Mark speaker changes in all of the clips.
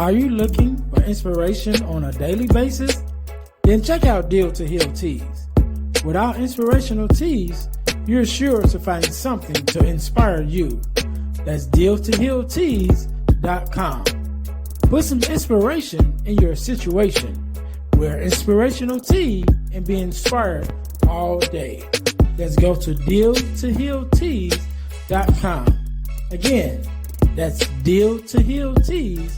Speaker 1: Are you looking for inspiration on a daily basis? Then check out Deal to Heal Teas. With our inspirational teas, you're sure to find something to inspire you. That's dealtohealteas.com. Put some inspiration in your situation. Wear inspirational tea and be inspired all day. Let's go to dealtohealteas.com. Again, that's dealtohealteas.com.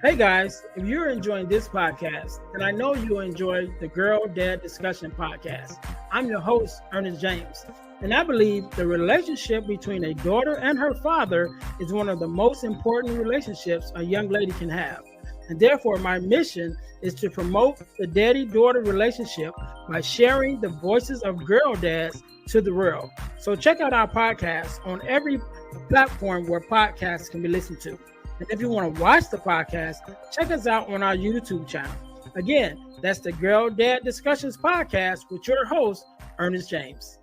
Speaker 1: Hey guys, if you're enjoying this podcast, then I know you'll enjoy the Girl Dad Discussion podcast. I'm your host, Ernest James, and I believe the relationship between a daughter and her father is one of the most important relationships a young lady can have. And therefore, my mission is to promote the daddy-daughter relationship by sharing the voices of girl dads to the world. So check out our podcast on every platform where podcasts can be listened to. And if you want to watch the podcast, check us out on our YouTube channel. Again, that's the Girl Dad Discussions podcast with your host, Ernest James.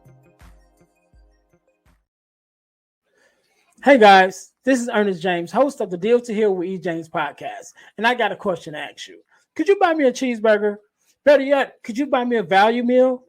Speaker 1: Hey guys, this is Ernest James, host of the Deal to Heal with E. James podcast. And I got a question to ask you. Could you buy me a cheeseburger? Better yet, could you buy me a value meal?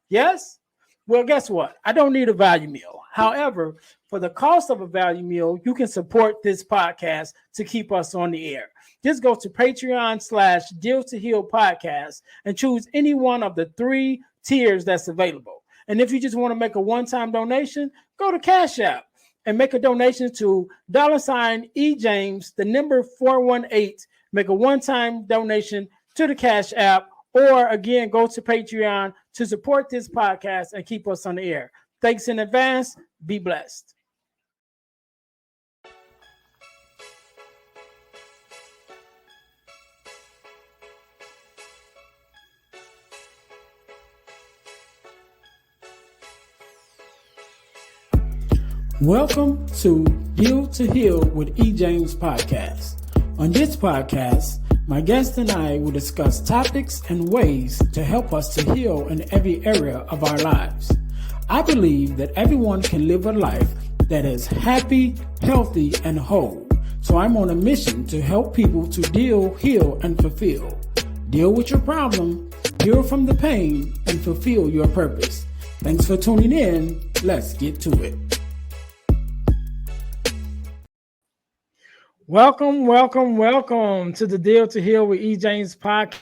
Speaker 1: Yes? Well, guess what? I don't need a value meal. However, for the cost of a value meal, you can support this podcast to keep us on the air. Just go to Patreon/Deal to Heal podcast and choose any one of the 3 tiers that's available. And if you just want to make a one-time donation, go to Cash App and make a donation to $EJames, the number 418. Make a one-time donation to the Cash App, or again, go to Patreon to support this podcast and keep us on the air. Thanks in advance. Be blessed. Welcome to Deal to Heal with E. James podcast. On this podcast, my guest and I will discuss topics and ways to help us to heal in every area of our lives. I believe that everyone can live a life that is happy, healthy, and whole. So I'm on a mission to help people to deal, heal, and fulfill. Deal with your problem, heal from the pain, and fulfill your purpose. Thanks for tuning in. Let's get to it. Welcome to the Deal to Heal with E. James podcast.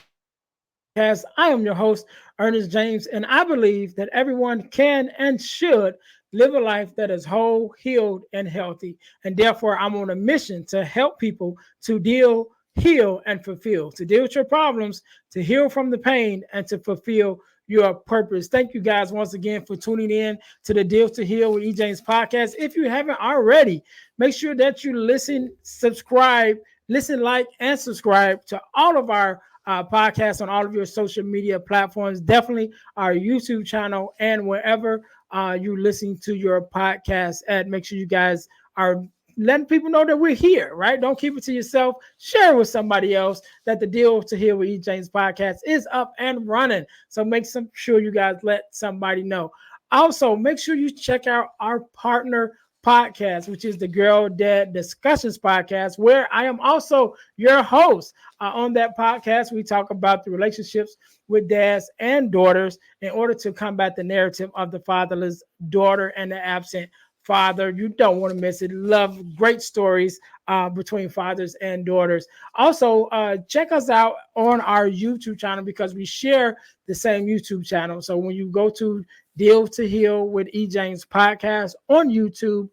Speaker 1: I am your host, Ernest James, and I believe that everyone can and should live a life that is whole, healed, and healthy. And therefore, I'm on a mission to help people to deal, heal, and fulfill, to deal with your problems, to heal from the pain, and to fulfill your purpose. Thank you guys once again for tuning in to the Deal to Heal with E. James podcast. If you haven't already, make sure that you listen, like, and subscribe to all of our podcasts on all of your social media platforms, definitely our YouTube channel, and wherever you listen to your podcast at. Make sure you guys are letting people know that we're here, right? Don't keep it to yourself. Share it with somebody else that the Deal to Heal with E. James podcast is up and running. So make sure you guys let somebody know. Also, make sure you check out our partner podcast, which is the Girl Dad Discussions podcast, where I am also your host. On that podcast, we talk about the relationships with dads and daughters in order to combat the narrative of the fatherless daughter and the absent father. You don't want to miss it. Love great stories between fathers and daughters. Also, check us out on our YouTube channel because we share the same YouTube channel. So when you go to Deal to Heal with E. James podcast on YouTube,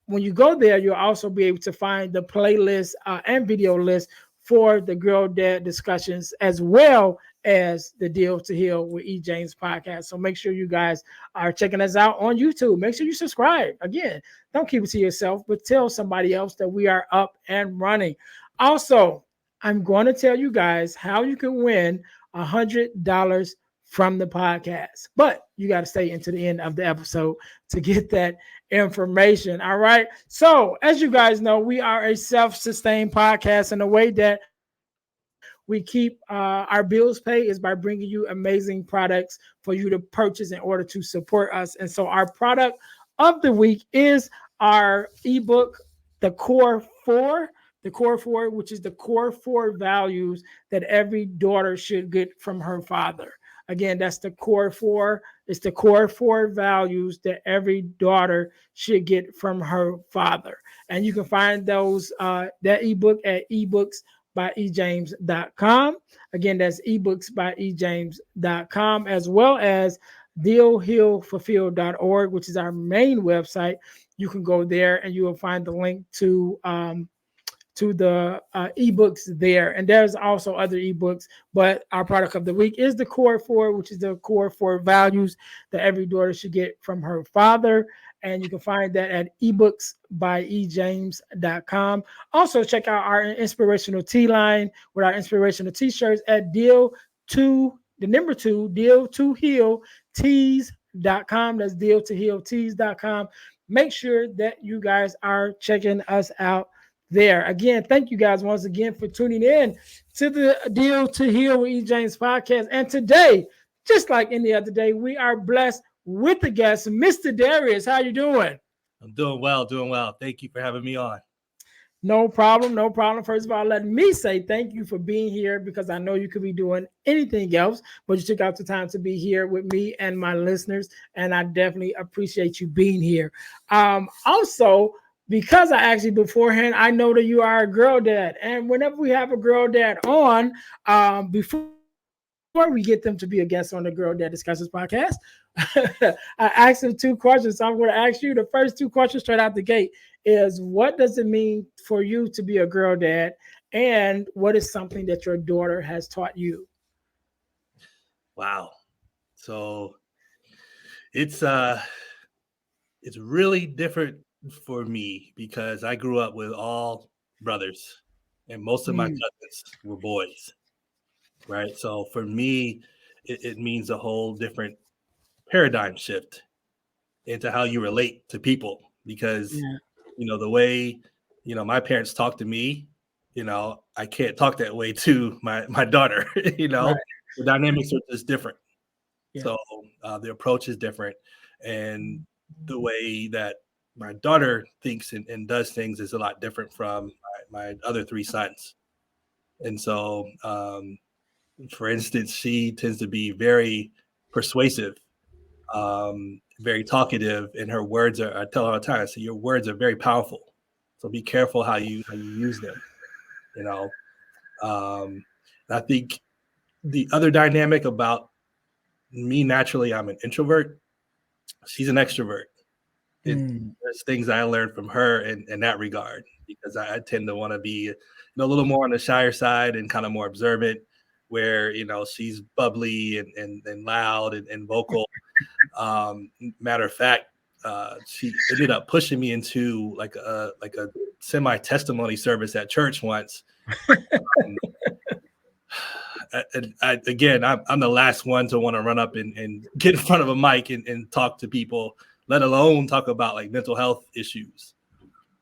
Speaker 1: when you go there, you'll also be able to find the playlist and video list for the Girl Dad Discussions, as well as the Deal to Heal with E. James podcast. So make sure you guys are checking us out on YouTube. Make sure you subscribe. Again, don't keep it to yourself, but tell somebody else that we are up and running. Also, I'm going to tell you guys how you can win $100 from the podcast, but you got to stay into the end of the episode to get that information. All right. So as you guys know, we are a self-sustained podcast in a way that we keep our bills paid is by bringing you amazing products for you to purchase in order to support us. And so our product of the week is our ebook, The Core Four. The Core Four, which is the core four values that every daughter should get from her father. Again, that's the core four. It's the core four values that every daughter should get from her father. And you can find those that ebook at ebooksbyejames.com. Again, that's ebooksbyejames.com, as well as dealhealfulfill.org, which is our main website. You can go there and you will find the link to the ebooks there. And there's also other ebooks, but our product of the week is the Core Four, which is the core four values that every daughter should get from her father. And you can find that at ebooksbyejames.com. Also, check out our inspirational tea line with our inspirational t-shirts at deal2heal tees.com. That's deal2heal tees.com. Make sure that you guys are checking us out there. Again, thank you guys once again for tuning in to the Deal to Heal with E. James podcast. And today, just like any other day, we are blessed with the guest, Mr. Darius. How you doing?
Speaker 2: I'm doing well, doing well. Thank you for having me on.
Speaker 1: No problem, no problem. First of all, let me say thank you for being here, because I know you could be doing anything else, but you took out the time to be here with me and my listeners, and I definitely appreciate you being here. Also, because I asked you beforehand, I know that you are a girl dad. And whenever we have a girl dad on, before we get them to be a guest on the Girl Dad Discussions podcast, I asked them two questions. So I'm going to ask you the first two questions straight out the gate is, what does it mean for you to be a girl dad? And what is something that your daughter has taught you?
Speaker 2: Wow. So it's really different for me because I grew up with all brothers and most of my cousins were boys, right? So for me, it means a whole different paradigm shift into how you relate to people because, the way, my parents talk to me, I can't talk that way to my daughter,
Speaker 1: Right.
Speaker 2: The dynamics are just different.
Speaker 1: Yeah.
Speaker 2: So the approach is different. And the way that my daughter thinks and does things is a lot different from my other three sons. And so, for instance, she tends to be very persuasive, very talkative, and her words I tell her all the time, so your words are very powerful. So be careful how you use them, I think the other dynamic about me, naturally, I'm an introvert. She's an extrovert. There's things I learned from her in that regard, because I tend to want to be a little more on the shyer side and kind of more observant, where she's bubbly and loud and vocal. Matter of fact, she ended up pushing me into like a semi-testimony service at church once. I'm the last one to want to run up and get in front of a mic and talk to people, let alone talk about like mental health issues.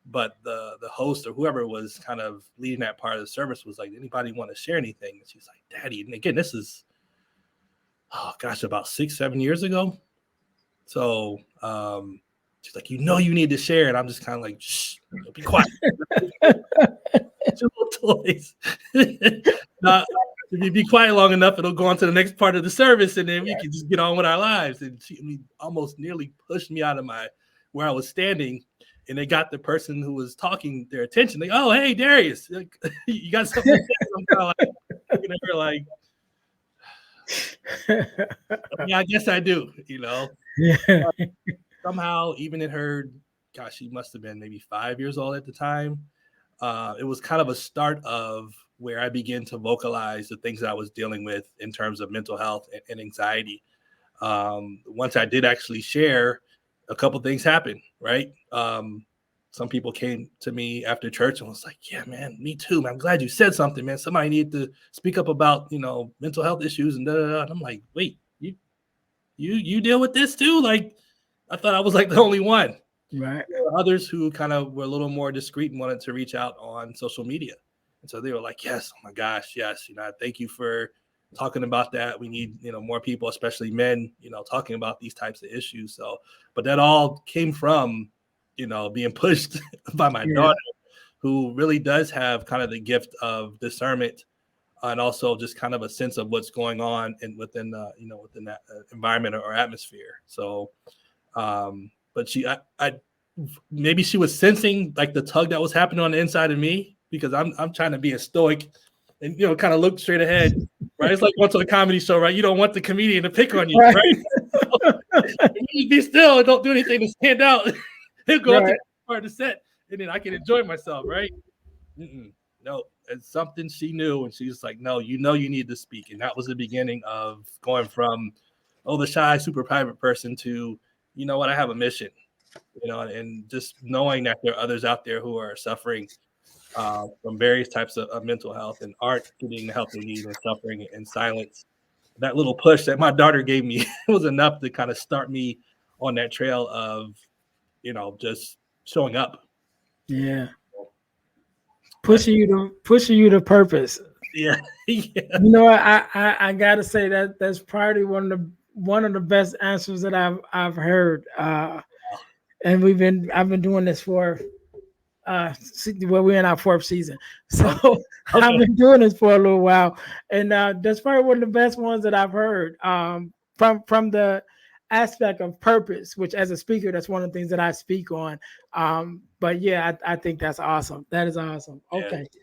Speaker 2: But the host or whoever was kind of leading that part of the service was like, anybody want to share anything? And she's like, Daddy. And again, this is, about 6-7 years ago. So she's like, you need to share. And I'm just kind of like, shh, be quiet. Your little toys. If you be quiet long enough, it'll go on to the next part of the service, and then we can just get on with our lives. And she almost nearly pushed me out of where I was standing, and they got the person who was talking their attention. Like, oh, hey, Darius, like, you got something to say? I'm kind of like, looking at her like, yeah, I guess I do,
Speaker 1: Yeah.
Speaker 2: Somehow, even in her, she must have been maybe 5 years old at the time. It was kind of a start of where I began to vocalize the things that I was dealing with in terms of mental health and anxiety. Once I did actually share, a couple things happened, right? Some people came to me after church and was like, yeah, man, me too, man. I'm glad you said something, man. Somebody needed to speak up about, mental health issues and da-da-da. And I'm like, wait, you deal with this too? Like, I thought I was like the only one.
Speaker 1: Right.
Speaker 2: There were others who kind of were a little more discreet and wanted to reach out on social media. And so they were like, yes, oh my gosh, yes, thank you for talking about that. We need, more people, especially men, talking about these types of issues. So, but that all came from, being pushed by my daughter, who really does have kind of the gift of discernment and also just kind of a sense of what's going on within that environment or atmosphere. So, but maybe she was sensing like the tug that was happening on the inside of me, because I'm trying to be a stoic and, kind of look straight ahead, right? It's like going to a comedy show, right? You don't want the comedian to pick on you, right? You be still and don't do anything to stand out. He'll go up to part of the set and then I can enjoy myself, right? No, it's something she knew, and she's like, no, you need to speak. And that was the beginning of going from, the shy, super private person to, what, I have a mission, and just knowing that there are others out there who are suffering from various types of mental health and aren't getting the help they need and suffering in silence. That little push that my daughter gave me was enough to kind of start me on that trail of, just showing up.
Speaker 1: Yeah. Pushing you to purpose.
Speaker 2: Yeah.
Speaker 1: I gotta say that's probably one of the best answers that I've heard. And I've been doing this for we're in our 4th season, so okay. I've been doing this for a little while, and that's probably one of the best ones that I've heard from the aspect of purpose, which as a speaker, that's one of the things that I speak on. But yeah, I think that's awesome. That is awesome. Okay. Yeah.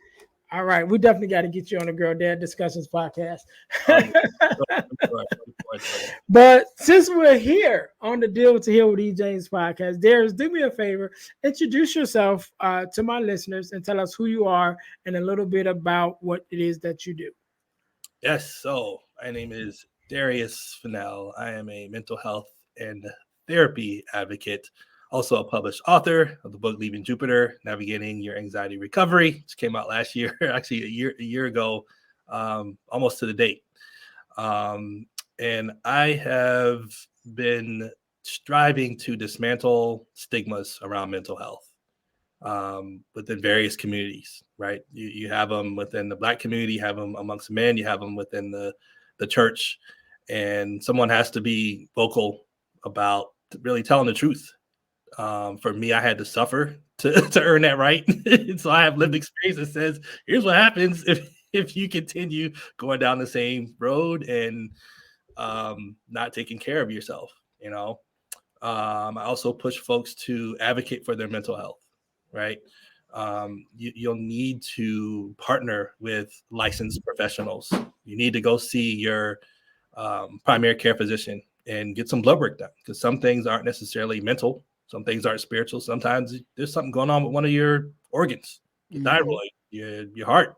Speaker 1: All right, we definitely got to get you on the Girl Dad Discussions podcast. But since we're here on the Deal to Heal with E. James podcast, Darius, do me a favor, introduce yourself to my listeners and tell us who you are and a little bit about what it is that you do.
Speaker 2: Yes, so my name is Darius Fennell. I am a mental health and therapy advocate. Also a published author of the book Leaving Jupiter, Navigating Your Anxiety Recovery, which came out last year, actually a year ago, almost to the date. And I have been striving to dismantle stigmas around mental health within various communities, right? You have them within the Black community, you have them amongst men, you have them within the church, and someone has to be vocal about really telling the truth. For me, I had to suffer to earn that right. So I have lived experience that says, here's what happens if you continue going down the same road and not taking care of yourself. I also push folks to advocate for their mental health, right? You'll need to partner with licensed professionals. You need to go see your primary care physician and get some blood work done, because some things aren't necessarily mental. Some things aren't spiritual. Sometimes there's something going on with one of your organs, your thyroid, your heart,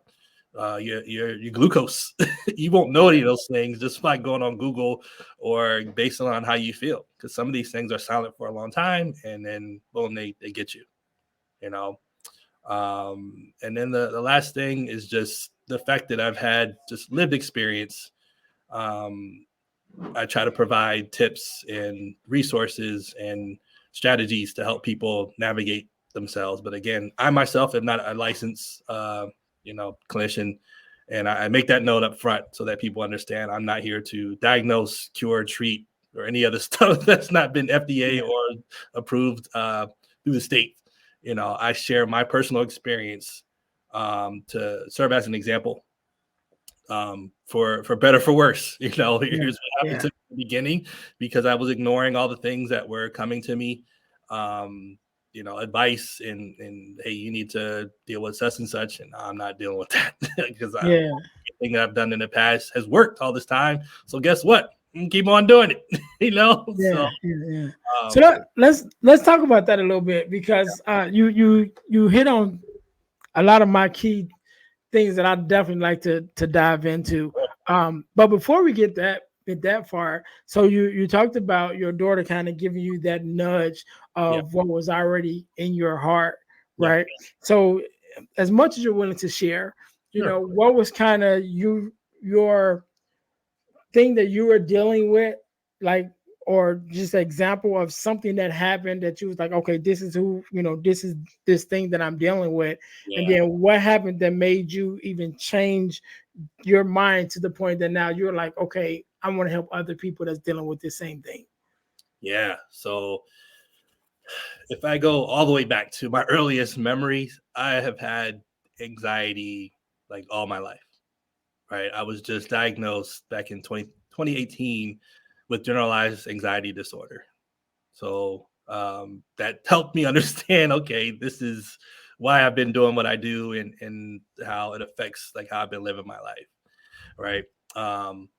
Speaker 2: your glucose. You won't know any of those things just by going on Google or based on how you feel, because some of these things are silent for a long time, and then boom, they get you. And then the last thing is just the fact that I've had just lived experience. I try to provide tips and resources and strategies to help people navigate themselves. But again, I myself am not a licensed, clinician. And I make that note up front so that people understand I'm not here to diagnose, cure, treat, or any other stuff that's not been FDA or approved through the state. I share my personal experience to serve as an example. For better, for worse, here's what happened to me in the beginning, because I was ignoring all the things that were coming to me, advice and hey, you need to deal with such and such, and I'm not dealing with that because everything that I've done in the past has worked all this time. So guess what? Keep on doing it.
Speaker 1: So let's talk about that a little bit, because you hit on a lot of my key things that I definitely like to dive into. But before we get that far, so you talked about your daughter kind of giving you that nudge of what was already in your heart, right? So as much as you're willing to share, what was kind of your thing that you were dealing with, like or just an example of something that happened that you was like, okay, this is who, this is this thing that I'm dealing with. And
Speaker 2: Yeah.
Speaker 1: then what happened that made you even change your mind to the point that now you're like, okay, I want to help other people that's dealing with the same thing.
Speaker 2: Yeah. So if I go all the way back to my earliest memories, I have had anxiety like all my life, right? I was just diagnosed back in 2018 with generalized anxiety disorder. So that helped me understand, okay, this is why I've been doing what I do, and how it affects like how I've been living my life, right? Um,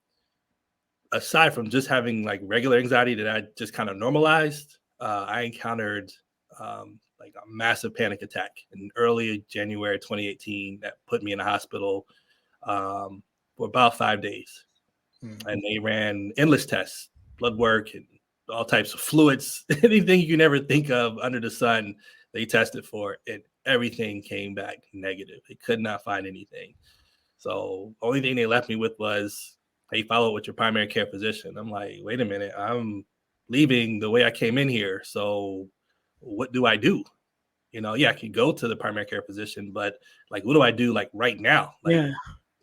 Speaker 2: Aside from just having like regular anxiety that I just kind of normalized, I encountered like a massive panic attack in early January 2018 that put me in the hospital for about 5 days. And they ran endless tests, blood work, and all types of fluids, anything you can ever think of under the sun. They tested for, and everything came back negative. They could not find anything. So only thing they left me with was, hey, follow up with your primary care physician. I'm like, wait a minute, I'm leaving the way I came in here. So what do I do? Yeah, I could go to the primary care physician, but like, what do I do like right now? Like
Speaker 1: Yeah.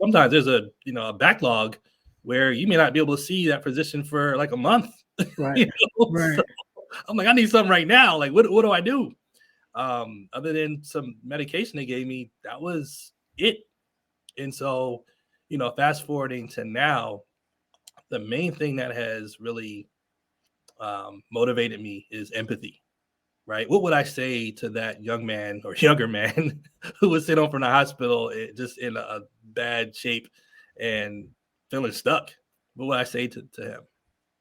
Speaker 2: sometimes there's a backlog where you may not be able to see that physician for like a month.
Speaker 1: Right.
Speaker 2: you
Speaker 1: Right.
Speaker 2: So I'm like, I need something right now. Like, what do I do? Other than some medication they gave me, that was it. And so, fast forwarding to now, the main thing that has really motivated me is empathy, right? What would I say to that young man or younger man who was sent home from the hospital just in a bad shape and feeling stuck? What would I say to him?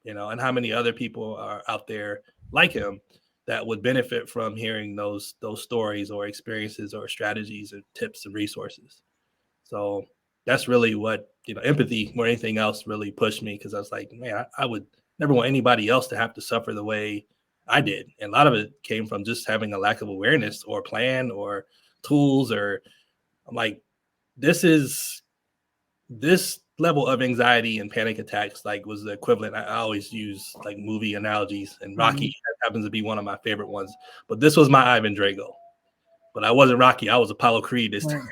Speaker 2: And how many other people are out there like him that would benefit from hearing those stories or experiences or strategies or tips and resources? So that's really what, empathy more than anything else really pushed me, because I was like, man, I would never want anybody else to have to suffer the way I did. And a lot of it came from just having a lack of awareness or plan or tools. Or I'm like, this level of anxiety and panic attacks like was the equivalent. I always use like movie analogies, and Rocky happens to be one of my favorite ones. But this was my Ivan Drago. But I wasn't Rocky. I was Apollo Creed this time.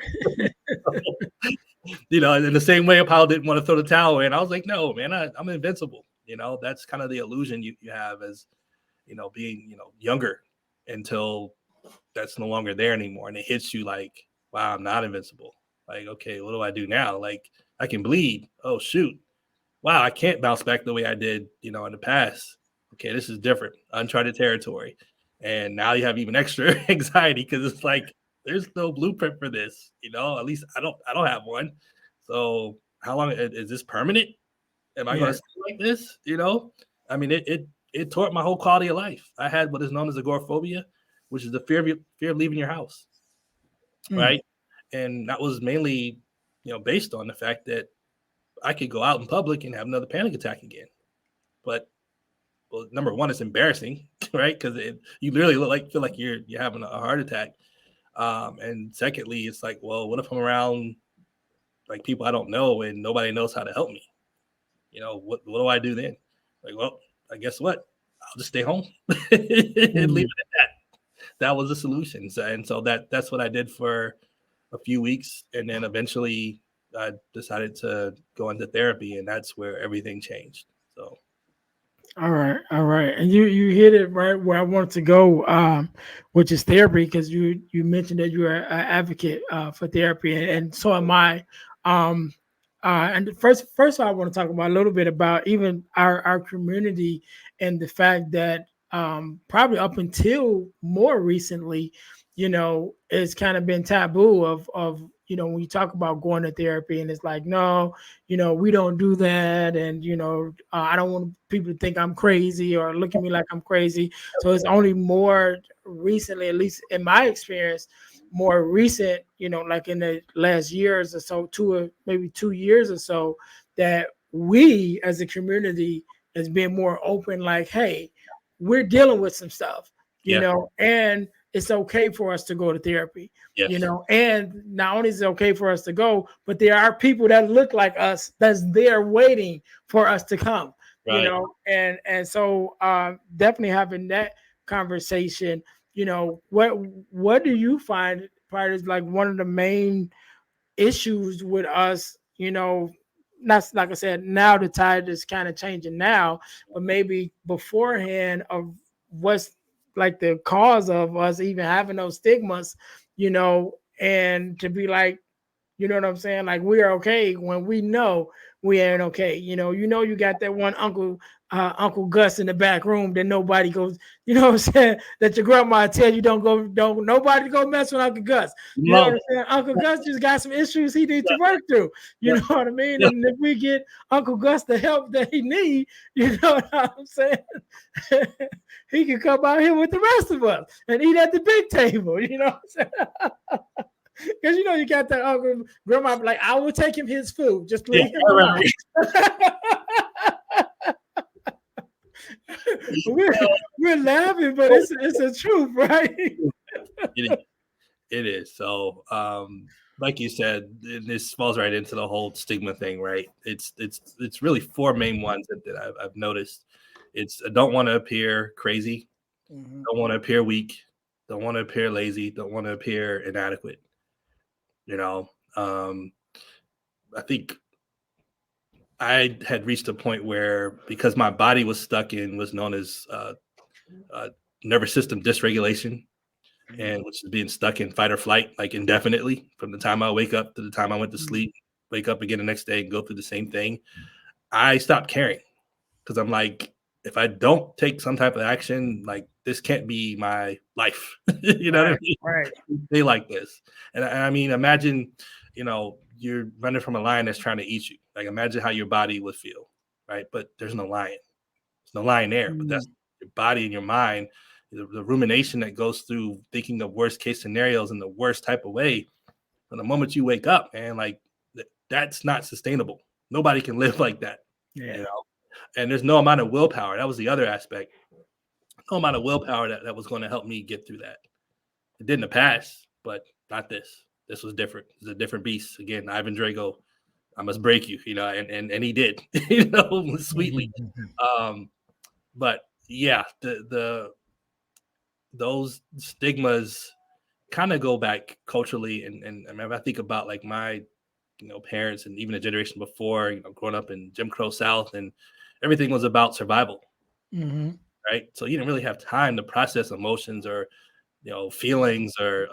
Speaker 2: In the same way Apollo didn't want to throw the towel in, I was like, no, man, I'm invincible. That's kind of the illusion you have as, being, younger, until that's no longer there anymore. And it hits you like, wow, I'm not invincible. Like, okay, what do I do now? Like, I can bleed. Oh, shoot. Wow, I can't bounce back the way I did, in the past. Okay, this is different, uncharted territory. And now you have even extra anxiety because it's like, there's no blueprint for this, at least I don't have one. So how long is this permanent? Am I going to stay like this? I mean, it tore up my whole quality of life. I had what is known as agoraphobia, which is the fear of leaving your house. Right. And that was mainly, based on the fact that I could go out in public and have another panic attack again. But well, number one, it's embarrassing, right? Because you literally feel like you're having a heart attack. And secondly, it's like, well, what if I'm around like people I don't know and nobody knows how to help me? What do I do then? Like, well, I guess what? I'll just stay home and leave it at that. That was the solution. So that's what I did for a few weeks, and then eventually I decided to go into therapy, and that's where everything changed. So.
Speaker 1: All right, all right, and you hit it right where I wanted to go, which is therapy, because you mentioned that you're an advocate for therapy, and so am I. Um, and first, I want to talk about a little bit about even our community and the fact that probably up until more recently, it's kind of been taboo of when you talk about going to therapy, and it's like, no, we don't do that. And, I don't want people to think I'm crazy or look at me like I'm crazy. So it's only more recently, at least in my experience, more recent, like in the last years or so, maybe 2 years or so, that we as a community has been more open, like, hey, we're dealing with some stuff,
Speaker 2: Yeah.
Speaker 1: and it's okay for us to go to therapy.
Speaker 2: Yes.
Speaker 1: And not only is it okay for us to go, but there are people that look like us that's there waiting for us to come.
Speaker 2: Right.
Speaker 1: and so definitely having that conversation. What do you find part is like one of the main issues with us, that's like I said, now the tide is kind of changing now, but maybe beforehand of what's like the cause of us even having those stigmas, and to be like, you know what I'm saying? Like we're okay when we know we ain't okay. You got that one Uncle Gus in the back room that nobody goes, you know what I'm saying? That your grandma tell you don't nobody go mess with Uncle Gus. You know what
Speaker 2: Love.
Speaker 1: I'm saying? Uncle Gus just got some issues he needs to work through. You
Speaker 2: Yeah.
Speaker 1: know what I mean?
Speaker 2: Yeah.
Speaker 1: And if we get Uncle Gus the help that he need, you know what I'm saying? He can come out here with the rest of us and eat at the big table. You know what I'm saying? Because you got that uncle grandma be like, I will take him his food. Just
Speaker 2: Yeah.
Speaker 1: leave him
Speaker 2: I
Speaker 1: alone.
Speaker 2: remember.
Speaker 1: we're laughing, but it's the truth, right?
Speaker 2: It is. It is. So, like you said, this falls right into the whole stigma thing, right? It's really four main ones that I've noticed. It's I don't want to appear crazy,
Speaker 1: Mm-hmm.
Speaker 2: don't want to appear weak, don't want to appear lazy, don't want to appear inadequate. You know, I think I had reached a point where because my body was stuck in what's known as uh, nervous system dysregulation, and which is being stuck in fight or flight like indefinitely from the time I wake up to the time I went to sleep, wake up again the next day and go through the same thing. I stopped caring because I'm like, if I don't take some type of action, like this can't be my life. You know what I
Speaker 1: Right,
Speaker 2: mean?
Speaker 1: right.
Speaker 2: They like this. And I mean, imagine, you're running from a lion that's trying to eat you. Like imagine how your body would feel, right? But there's no lion. There's no lion there, but that's
Speaker 1: Mm,
Speaker 2: your body and your mind, the rumination that goes through thinking of worst case scenarios in the worst type of way. From the moment you wake up, man, like that's not sustainable. Nobody can live like that,
Speaker 1: yeah.
Speaker 2: and there's no amount of willpower. That was the other aspect. No amount of willpower that was going to help me get through that. It did in the past, but not this. This was different. It's a different beast. Again, Ivan Drago, I must break you, and he did, sweetly. Um, but yeah, the those stigmas kind of go back culturally, and I mean, I think about like my parents and even a generation before, growing up in Jim Crow South, and everything was about survival,
Speaker 1: Mm-hmm.
Speaker 2: right? So you didn't really have time to process emotions or feelings or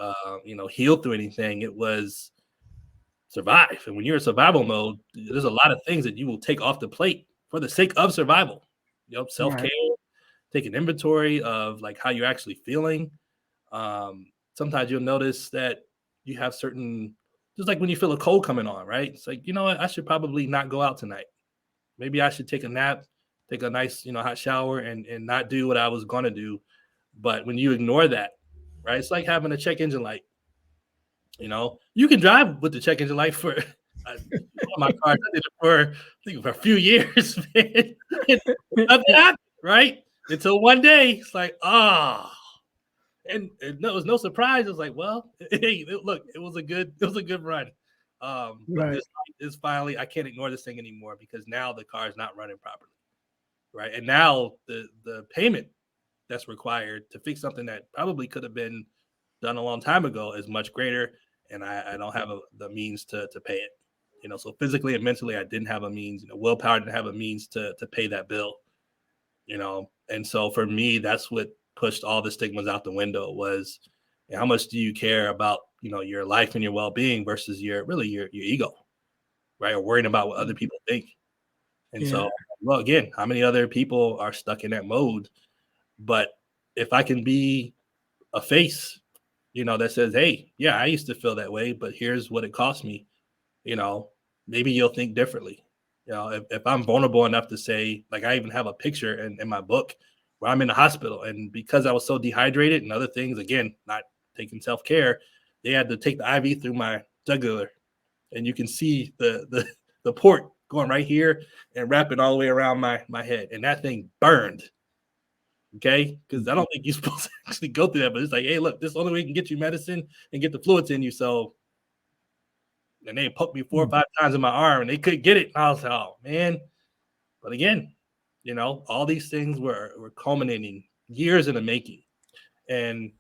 Speaker 2: heal through anything. It was survive, and when you're in survival mode, there's a lot of things that you will take off the plate for the sake of survival. Self-care,
Speaker 1: Right.
Speaker 2: take an inventory of like how you're actually feeling. Sometimes you'll notice that you have certain, just like when you feel a cold coming on, right? It's like, you know what, I should probably not go out tonight. Maybe I should take a nap, take a nice, hot shower, and not do what I was gonna do. But when you ignore that, right, it's like having a check engine light. You can drive with the check engine light for my car. I did it for I think for a few years, man. Nothing happened, right? Until one day, it's like, and no, it was no surprise. It was like, well, hey, look, it was a good run. But
Speaker 1: Right.
Speaker 2: this is finally, I can't ignore this thing anymore because now the car is not running properly, right? And now the payment that's required to fix something that probably could have been done a long time ago is much greater, and I don't have the means to pay it. So physically and mentally, I didn't have a means. Willpower didn't have a means to pay that bill. And so for me, that's what pushed all the stigmas out the window was how much do you care about your life and your well-being versus your ego, right? Or worrying about what other people think. And
Speaker 1: Yeah.
Speaker 2: so, well, again, how many other people are stuck in that mode? But if I can be a face, that says, hey, yeah, I used to feel that way, but here's what it cost me, you know, maybe you'll think differently. If I'm vulnerable enough to say, like, I even have a picture in my book where I'm in the hospital, and because I was so dehydrated and other things, again, not taking self-care, they had to take the IV through my jugular, and you can see the port going right here and wrapping all the way around my head, and that thing burned. Okay, because I don't think you're supposed to actually go through that, but it's like, hey, look, this is the only way we can get you medicine and get the fluids in you. So, and they poked me 4 or 5 times in my arm, and they couldn't get it. And I was like, oh man. But again, You know, all these things were culminating years in the making. And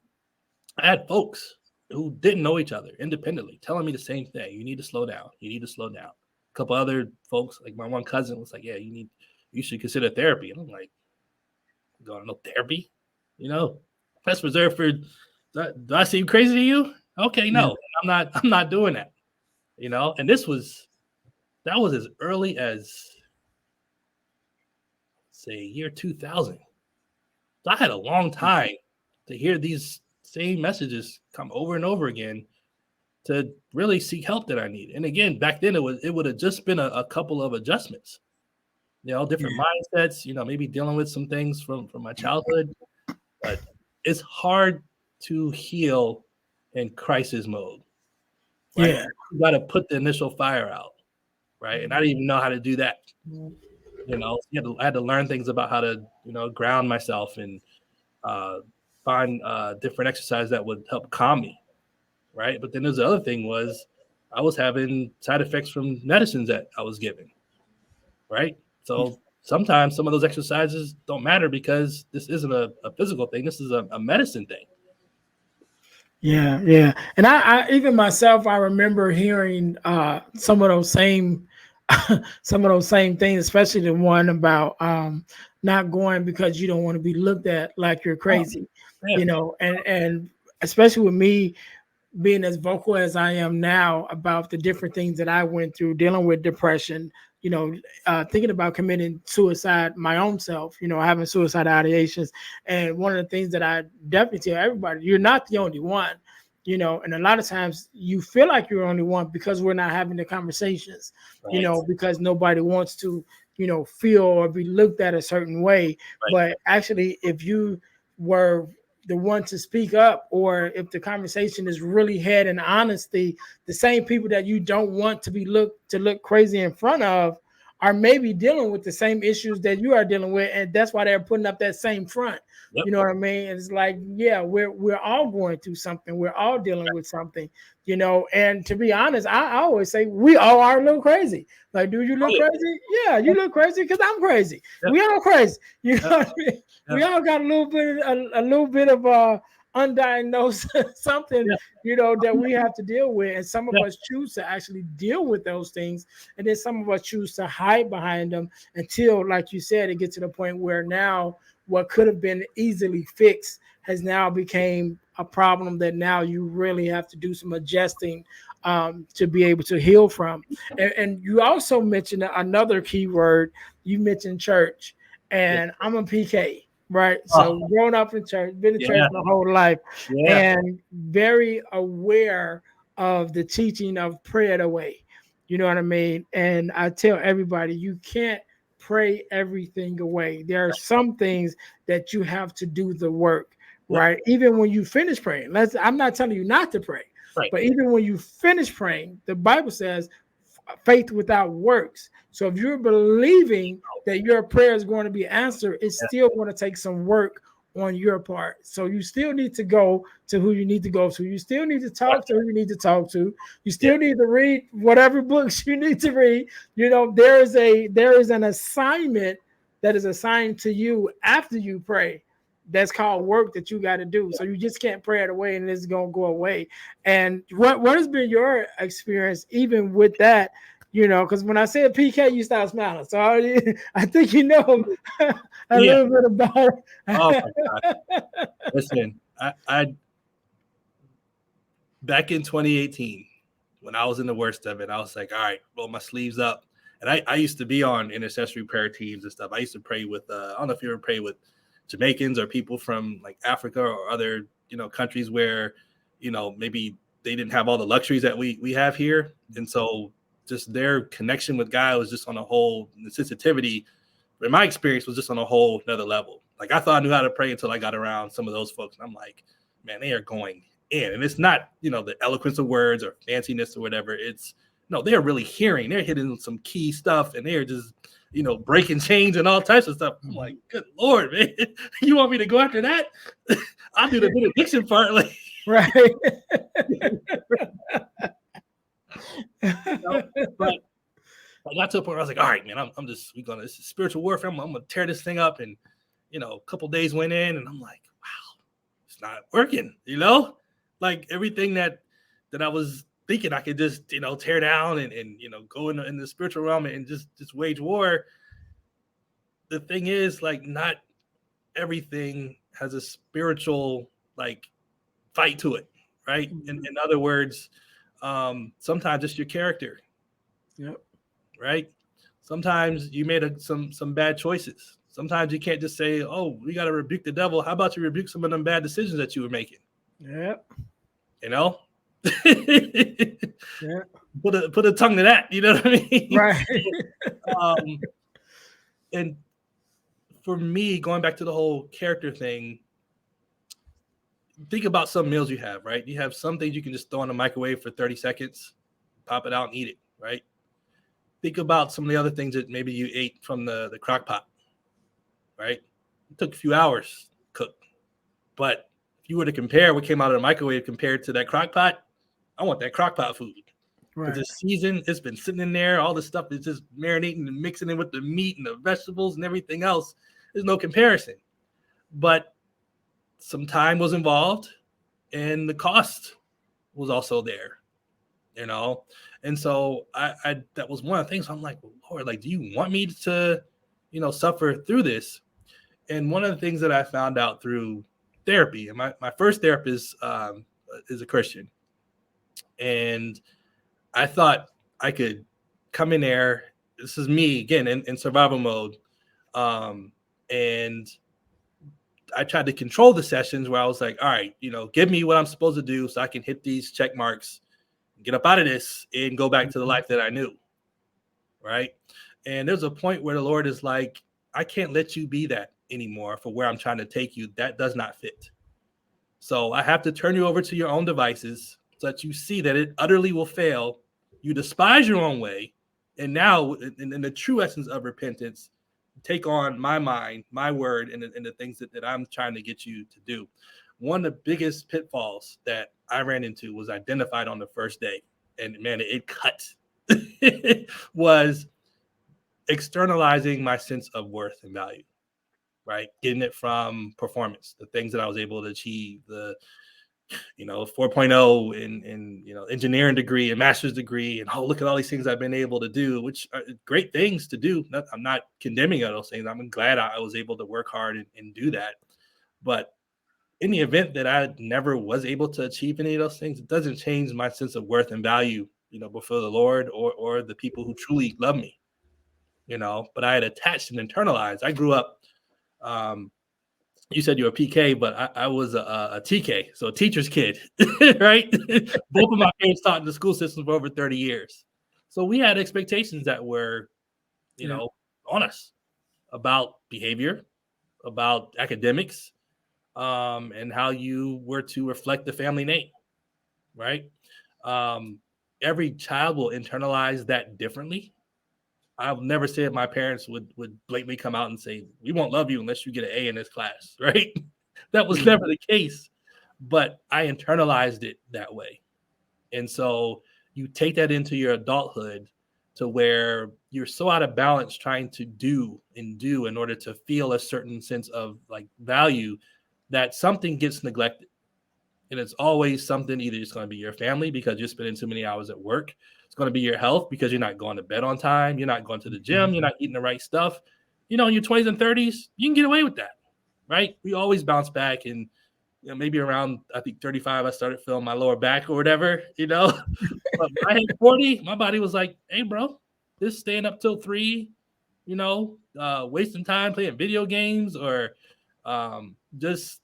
Speaker 2: I had folks who didn't know each other independently telling me the same thing. You need to slow down. You need to slow down. A couple other folks, like my one cousin was like, yeah, you should consider therapy. And I'm like, going to no therapy? You know, that's reserved for, do I seem crazy to you? Okay, no, I'm not doing that. You know, and that was as early as, say, year 2000. So I had a long time to hear these same messages come over and over again to really seek help that I need. And again, back then it would have just been a couple of adjustments, you know, different mindsets, you know, maybe dealing with some things from my childhood. But it's hard to heal in crisis mode, right?
Speaker 1: Yeah.
Speaker 2: You got to put the initial fire out, right? And I didn't even know how to do that. You know, I had to learn things about how to, you know, ground myself and find different exercises that would help calm me, right? But then there's the other thing was I was having side effects from medicines that I was given, right? So sometimes some of those exercises don't matter because this isn't a physical thing. This is a medicine thing.
Speaker 1: Yeah. And I even myself, I remember hearing some of those same things, especially the one about not going because you don't want to be looked at like you're crazy,
Speaker 2: Yeah.
Speaker 1: you know, and especially with me being as vocal as I am now about the different things that I went through, dealing with depression, you know, thinking about committing suicide, my own self, you know, having suicide ideations. And one of the things that I definitely tell everybody, you're not the only one, you know, and a lot of times you feel like you're the only one because we're not having the conversations, you know, because nobody wants to, you know, feel or be looked at a certain way.
Speaker 2: Right.
Speaker 1: But actually, if you were the one to speak up, or if the conversation is really had in honesty, the same people that you don't want to look crazy in front of are maybe dealing with the same issues that you are dealing with, and that's why they're putting up that same front. You know what I mean? It's like, yeah, we're all going through something. We're all dealing with something, you know. And to be honest, I always say we all are a little crazy. Like, do you look crazy? Yeah, you look crazy because I'm crazy. We all crazy. You know what I mean? We all got a little bit of undiagnosed something, you know, that we have to deal with. And some of us choose to actually deal with those things. And then some of us choose to hide behind them until, like you said, it gets to the point where now what could have been easily fixed has now became a problem that now you really have to do some adjusting to be able to heal from. And you also mentioned another key word. You mentioned church, and I'm a PK, right? So growing up in church, been in church my whole life, and very aware of the teaching of pray it away. You know what I mean? And I tell everybody, you can't pray everything away. There are some things that you have to do the work, right? Even when you finish praying, I'm not telling you not to pray, but even when you finish praying, the Bible says faith without works. So if you're believing that your prayer is going to be answered, it's still going to take some work on your part. So you still need to go to who you need to go to. You still need to talk to who you need to talk to. You still need to read whatever books you need to read. You know, there is an assignment that is assigned to you after you pray. That's called work that you got to do. So you just can't pray it away and it's going to go away. And what has been your experience even with that? You know, because when I said PK, you start smiling. So I think you know a little bit about it.
Speaker 2: Oh my God. Listen, I back in 2018, when I was in the worst of it, I was like, all right, roll my sleeves up. And I used to be on intercessory prayer teams and stuff. I used to pray with, I don't know if you ever pray with Jamaicans or people from like Africa or other, you know, countries where, you know, maybe they didn't have all the luxuries that we have here. And so just their connection with God was just on a whole, the sensitivity, in my experience, was just on a whole another level. Like I thought I knew how to pray until I got around some of those folks. And I'm like, man, they are going in. And it's not, you know, the eloquence of words or fanciness or whatever. It's, no, they're really hearing. They're hitting some key stuff and they're just, you know, breaking chains and all types of stuff. I'm like, good Lord, man. You want me to go after that? I'll do the benediction part. Like,
Speaker 1: right.
Speaker 2: You know, but I got to a point where I was like, all right, man, this is spiritual warfare. I'm gonna tear this thing up. And, a couple days went in and I'm like, wow, it's not working, like everything that I was thinking I could just, tear down and go in the spiritual realm and just wage war. The thing is, like, not everything has a spiritual, like, fight to it, right? In other words, sometimes it's your character.
Speaker 1: Yep.
Speaker 2: Right? Sometimes you made some bad choices. Sometimes you can't just say, "Oh, we got to rebuke the devil." How about you rebuke some of them bad decisions that you were making?
Speaker 1: Yep.
Speaker 2: Yeah.
Speaker 1: Yeah.
Speaker 2: Put a tongue to that. You know what I mean?
Speaker 1: Right.
Speaker 2: And for me, going back to the whole character thing, think about some meals you have, right? You have some things you can just throw in the microwave for 30 seconds, pop it out and eat it, right? Think about some of the other things that maybe you ate from the crock pot, right? It took a few hours to cook. But if you were to compare what came out of the microwave compared to that crock pot, I want that crock pot food. Because it's seasoned, it's been sitting in there, all the stuff is just marinating and mixing in with the meat and the vegetables and everything else. There's no comparison. But some time was involved and the cost was also there, And so I that was one of the things. I'm like, well, Lord, like, do you want me to, suffer through this? And one of the things that I found out through therapy, and my first therapist is a Christian, and I thought I could come in there. This is me again in survival mode, and I tried to control the sessions where I was like, all right, give me what I'm supposed to do so I can hit these check marks, get up out of this, and go back to the life that I knew. Right. And there's a point where the Lord is like, I can't let you be that anymore for where I'm trying to take you. That does not fit. So I have to turn you over to your own devices so that you see that it utterly will fail. You despise your own way. And now, in the true essence of repentance, take on my mind, my word, and the things that I'm trying to get you to do. One of the biggest pitfalls that I ran into was identified on the first day. And man, it cut. Was externalizing my sense of worth and value, right? Getting it from performance, the things that I was able to achieve, the 4.0 in engineering degree and master's degree, and look at all these things I've been able to do, which are great things to do. I'm not condemning those things. I'm glad I was able to work hard and do that. But in the event that I never was able to achieve any of those things, it doesn't change my sense of worth and value, before the Lord or the people who truly love me. But I had attached and internalized. I grew up, you said you were a PK, but I was a TK, so a teacher's kid, right? Both of my parents taught in the school system for over 30 years. So we had expectations that were, on us about behavior, about academics, and how you were to reflect the family name, right? Every child will internalize that differently. I've never said my parents would blatantly come out and say, we won't love you unless you get an A in this class, right? That was never the case, but I internalized it that way. And so you take that into your adulthood to where you're so out of balance trying to do in order to feel a certain sense of like value that something gets neglected. And it's always something, either it's going to be your family because you're spending too many hours at work. It's going to be your health because you're not going to bed on time. You're not going to the gym. You're not eating the right stuff. In your 20s and 30s, you can get away with that, right? We always bounce back. And maybe around, I think 35, I started feeling my lower back or whatever, But when I hit 40, my body was like, hey, bro, this staying up till 3, wasting time playing video games or just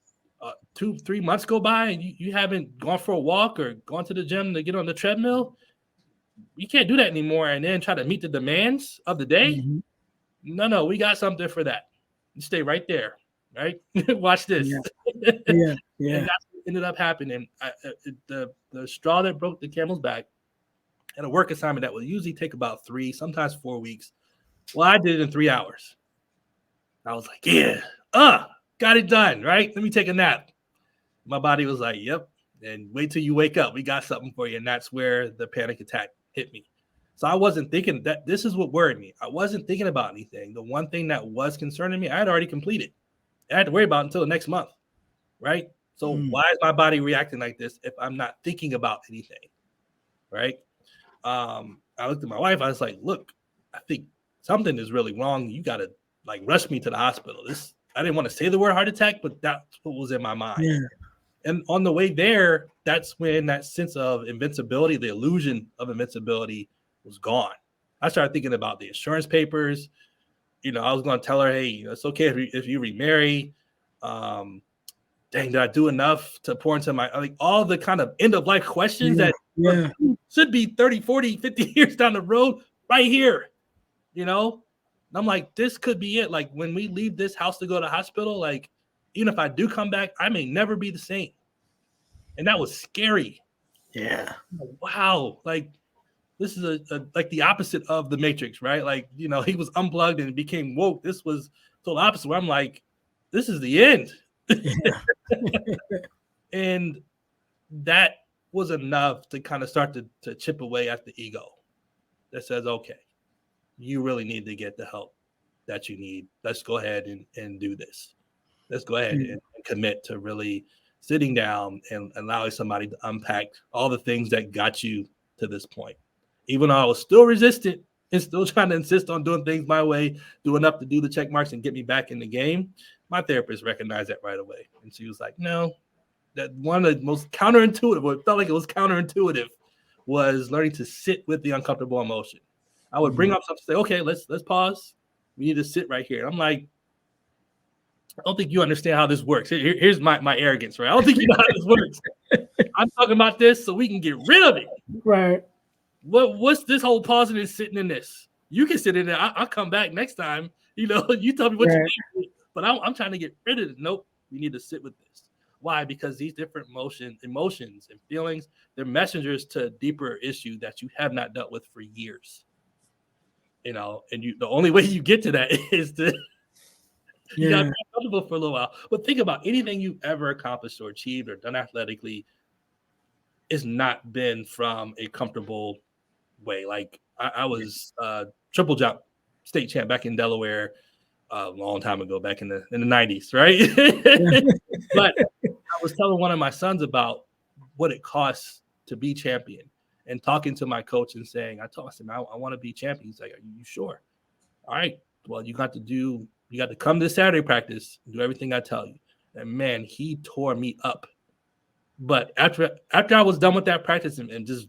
Speaker 2: 2-3 months go by and you haven't gone for a walk or gone to the gym to get on the treadmill. You can't do that anymore and then try to meet the demands of the day. Mm-hmm. No, we got something for that. You stay right there, right? Watch this.
Speaker 1: Yeah.
Speaker 2: And that's what ended up happening. The straw that broke the camel's back at a work assignment that would usually take about 3, sometimes 4 weeks. Well, I did it in 3 hours. I was like, yeah, got it done, right? Let me take a nap. My body was like, yep. And wait till you wake up. We got something for you. And that's where the panic attack hit me. So I wasn't thinking that this is what worried me. I wasn't thinking about anything. The one thing that was concerning me, I had already completed. I had to worry about it until the next month, right? So why is my body reacting like this if I'm not thinking about anything, right? I looked at my wife. I was like, look, I think something is really wrong. You got to like rush me to the hospital. I didn't want to say the word heart attack, but that's what was in my mind.
Speaker 1: Yeah.
Speaker 2: And on the way there, that's when that sense of invincibility, the illusion of invincibility was gone. I started thinking about the insurance papers. I was going to tell her, hey, it's okay if you remarry. Dang, did I do enough to pour into all the kind of end of life questions that should be 30, 40, 50 years down the road right here, And I'm like, this could be it. Like when we leave this house to go to the hospital, like even if I do come back, I may never be the same. And that was scary.
Speaker 1: Yeah.
Speaker 2: Wow. Like this is like the opposite of the Matrix, right? Like, he was unplugged and became woke. This was the opposite where I'm like, this is the end. Yeah. And that was enough to kind of start to chip away at the ego that says, okay, you really need to get the help that you need. Let's go ahead and do this. Let's go ahead and commit to really sitting down and allowing somebody to unpack all the things that got you to this point. Even though I was still resistant and still trying to insist on doing things my way, do enough to do the check marks and get me back in the game, my therapist recognized that right away. And she was like, no, that one of the most counterintuitive, what felt like it was counterintuitive, was learning to sit with the uncomfortable emotion. I would bring up something, say, okay, let's pause. We need to sit right here. And I'm like, I don't think you understand how this works. Here's my arrogance, right? I don't think you know how this works. I'm talking about this so we can get rid of it.
Speaker 1: Right.
Speaker 2: What's this whole pausing and sitting in this? You can sit in there. I'll come back next time. You tell me what you need. But I'm trying to get rid of it. Nope. We need to sit with this. Why? Because these different emotions and feelings, they're messengers to a deeper issue that you have not dealt with for years. And the only way you get to that is to you got to be comfortable for a little while. But think about anything you've ever accomplished or achieved or done athletically has not been from a comfortable way. Like I was triple jump state champ back in Delaware a long time ago, back in the 90s, right? But I was telling one of my sons about what it costs to be champion and talking to my coach and saying, I told him, I want to be champion. He's like, are you sure? All right. Well, you got to come to Saturday practice, do everything I tell you. And man, he tore me up. But after I was done with that practice and just,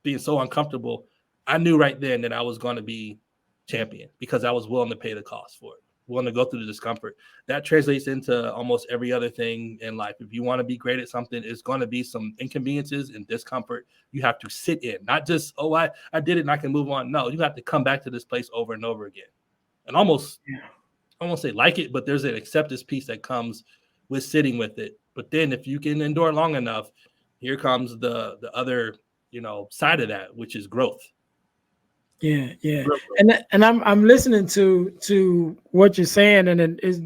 Speaker 2: being so uncomfortable, I knew right then that I was going to be champion because I was willing to pay the cost for it, willing to go through the discomfort. That translates into almost every other thing in life. If you want to be great at something, it's going to be some inconveniences and discomfort you have to sit in, not just, oh, I did it and I can move on. No, you have to come back to this place over and over again. And almost, I won't say like it, but there's an acceptance piece that comes with sitting with it. But then if you can endure long enough, here comes the other, side of that, which is growth.
Speaker 1: Yeah. And I'm listening to what you're saying, and it is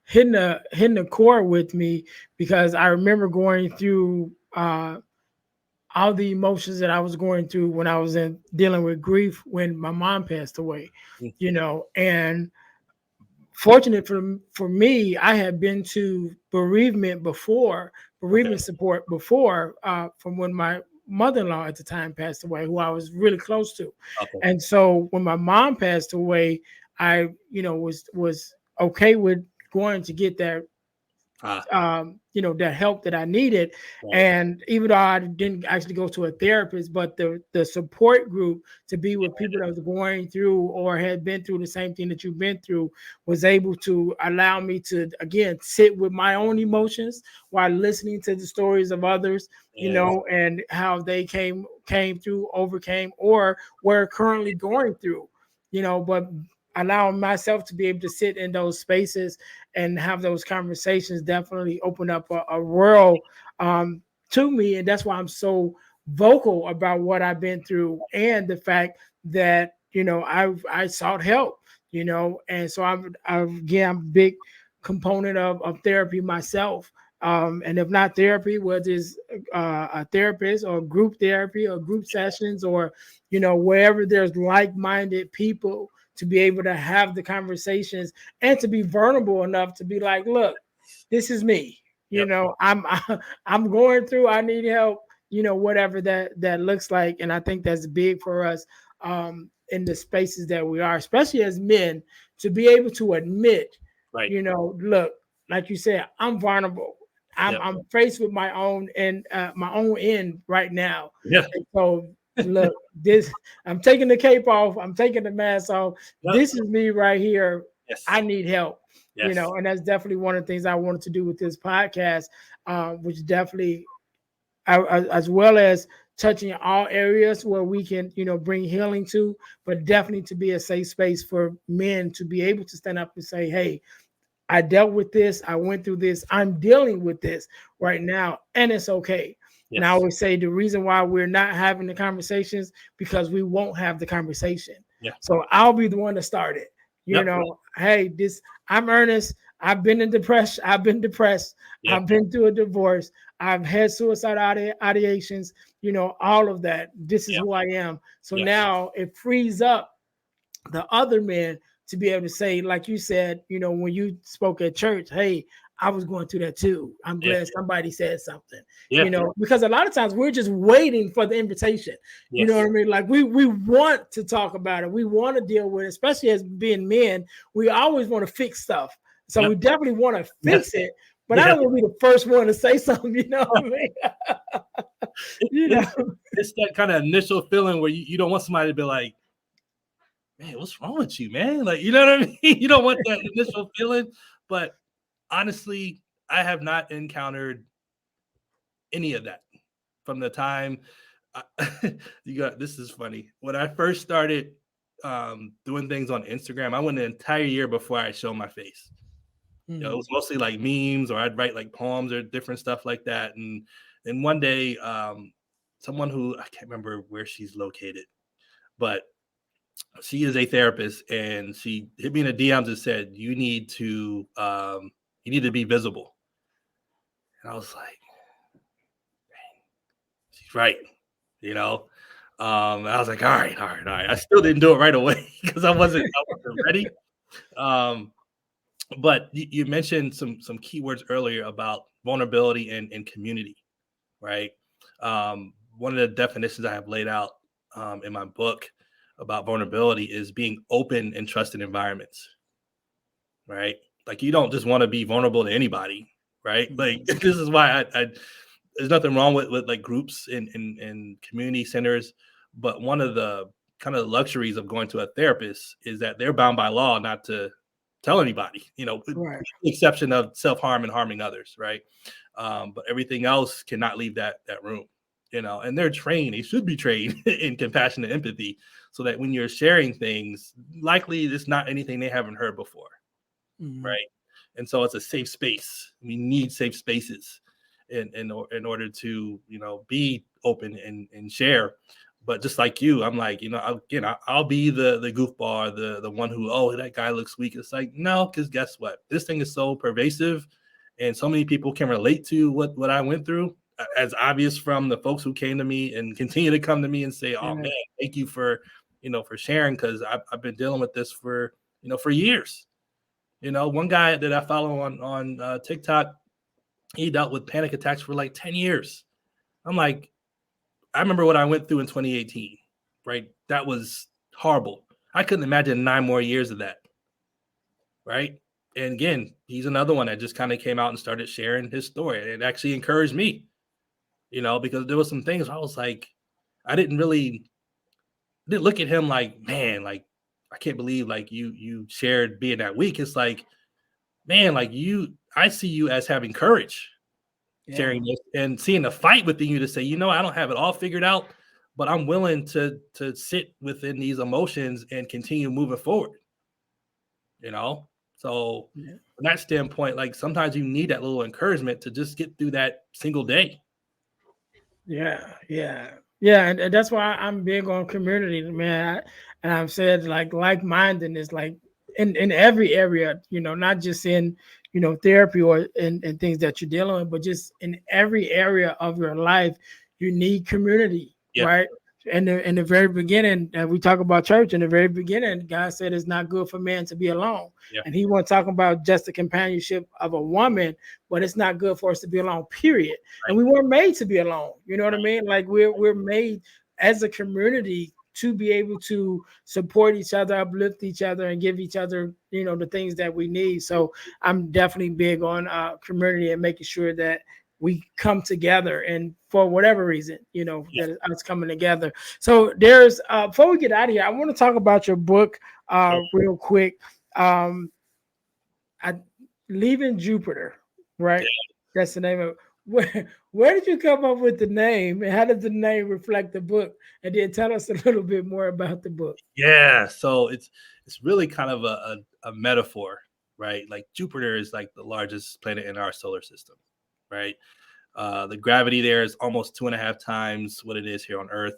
Speaker 1: hitting the core with me because I remember going through all the emotions that I was going through when I was dealing with grief when my mom passed away, and fortunate for me, I had been to bereavement support before, from when my mother-in-law at the time passed away, who I was really close to. Okay. And so when my mom passed away, I, was okay with going to get that, that help that I needed. Right. And even though I didn't actually go to a therapist, but the support group to be with people that was going through or had been through the same thing that you've been through was able to allow me to, again, sit with my own emotions while listening to the stories of others, and how they came through, overcame, or were currently going through, but allowing myself to be able to sit in those spaces and have those conversations definitely opened up a world to me. And that's why I'm so vocal about what I've been through and the fact that, I sought help, and so I'm a big component of therapy myself. And if not therapy, whether it's a therapist or group therapy or group sessions, or wherever there's like-minded people, to be able to have the conversations and to be vulnerable enough to be like, look, this is me.
Speaker 2: Yep.
Speaker 1: I'm going through. I need help. Whatever that looks like. And I think that's big for us in the spaces that we are, especially as men, to be able to admit,
Speaker 2: Right.
Speaker 1: Look, like you said, I'm vulnerable.
Speaker 2: Yep.
Speaker 1: I'm faced with my own end right now.
Speaker 2: Yeah.
Speaker 1: And so look, I'm taking the cape off. I'm taking the mask off.
Speaker 2: Yep.
Speaker 1: This is me right here.
Speaker 2: Yes.
Speaker 1: I need help.
Speaker 2: Yes.
Speaker 1: And that's definitely one of the things I wanted to do with this podcast, which definitely, as well as touching all areas where we can, bring healing to, but definitely to be a safe space for men to be able to stand up and say, hey, I dealt with this. I went through this. I'm dealing with this right now, and it's okay.
Speaker 2: Yes.
Speaker 1: And I always say the reason why we're not having the conversations because we won't have the conversation.
Speaker 2: Yeah.
Speaker 1: So I'll be the one to start it. Hey, I'm Ernest. I've been depressed. I've
Speaker 2: Yep.
Speaker 1: I've been through a divorce. I've had suicide ideations. All of that. This is who I am. So now it frees up the other men to be able to say, like you said, when you spoke at church, hey, I was going through that too. I'm glad somebody said something, because a lot of times we're just waiting for the invitation.
Speaker 2: Yes.
Speaker 1: You know what I mean? Like we want to talk about it. We want to deal with it, especially as being men. We always want to fix stuff. So we definitely want to fix it. But I don't want to be the first one to say something, you know what I mean?
Speaker 2: It's that kind of initial feeling where you don't want somebody to be like, man, what's wrong with you, man? Like, you know what I mean? You don't want that initial feeling. But honestly, I have not encountered any of that from the time this is funny. When I first started doing things on Instagram, I went an entire year before I showed my face. It was mostly like memes, or I'd write like poems or different stuff like that. And then one day, someone who I can't remember where she's located, but she is a therapist, and she hit me in the DMs and said, you need to be visible. And I was like, she's right. I was like, all right. I still didn't do it right away because I wasn't ready. But you mentioned some keywords earlier about vulnerability and community, right? One of the definitions I have laid out in my book about vulnerability is being open in trusted environments, right? Like you don't just want to be vulnerable to anybody, right? Like this is why I there's nothing wrong with like groups in community centers, but one of the kind of luxuries of going to a therapist is that they're bound by law not to tell anybody, with the exception of self-harm and harming others, right? But everything else cannot leave that room, and they're trained. They should be trained in compassion and empathy, so that when you're sharing things, likely it's not anything they haven't heard before, right? And so it's a safe space. We need safe spaces in order to be open and share. But just like you, I'm like, I'll be the goofball, the one who, oh, that guy looks weak. It's like, no, because guess what? This thing is so pervasive, and so many people can relate to what I went through, as obvious from the folks who came to me and continue to come to me and say, oh man, thank you for sharing, because I've been dealing with this for years. One guy that I follow on TikTok, he dealt with panic attacks for like 10 years. I'm like, I remember what I went through in 2018, right? That was horrible. I couldn't imagine 9 more years of that, right? And again, he's another one that just kind of came out and started sharing his story. And it actually encouraged me, because there was some things I was like, I didn't look at him like, man, like, I can't believe like you shared being that weak. It's like, man, like I see you as having courage. Sharing this and seeing the fight within you to say, I don't have it all figured out, but I'm willing to sit within these emotions and continue moving forward. So from that standpoint, like sometimes you need that little encouragement to just get through that single day.
Speaker 1: Yeah. And that's why I'm big on community, man. And I've said like-mindedness, like in every area, not just in, therapy or in things that you're dealing with, but just in every area of your life, you need community,
Speaker 2: Yeah,
Speaker 1: right? In the very beginning, we talk about church. In the very beginning, God said it's not good for man to be alone.
Speaker 2: yeah,
Speaker 1: And he wasn't talking about just the companionship of a woman, but it's not good for us to be alone, period. And
Speaker 2: right,
Speaker 1: we weren't made to be alone. You know what I
Speaker 2: right.
Speaker 1: mean? Like we're made as a community to be able to support each other, uplift each other, and give each other, the things that we need. So I'm definitely big on community and making sure that we come together, and for whatever reason,
Speaker 2: Yeah,
Speaker 1: that it's coming together. So there's before we get out of here, I want to talk about your book
Speaker 2: sure.
Speaker 1: real quick. Um, I leaving Jupiter, right? That's the name of it. Where did you come up with the name, and how did the name reflect the book? And then tell us a little bit more about the book.
Speaker 2: Yeah, so it's really kind of a metaphor, right? Like Jupiter is like the largest planet in our solar system, right? The gravity there is almost 2.5 times what it is here on Earth.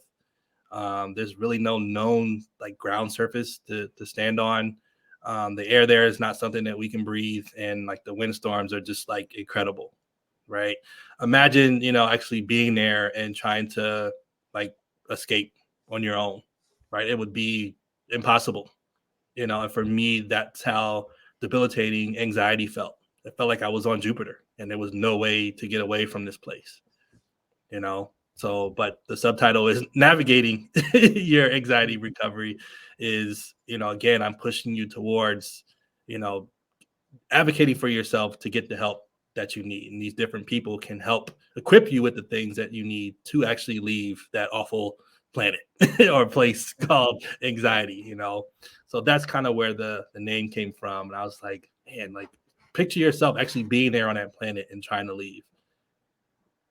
Speaker 2: There's really no known like ground surface to stand on. The air there is not something that we can breathe, and like the windstorms are just like incredible, right? Imagine, actually being there and trying to like escape on your own, right? It would be impossible, and for me, that's how debilitating anxiety felt. It felt like I was on Jupiter and there was no way to get away from this place, you know. So, but the subtitle is navigating your anxiety recovery. Is, again, I'm pushing you towards, you know advocating for yourself to get the help that you need, and these different people can help equip you with the things that you need to actually leave that awful planet or place called anxiety. So that's kind of where the name came from, and I was like, man, like, picture yourself actually being there on that planet and trying to leave.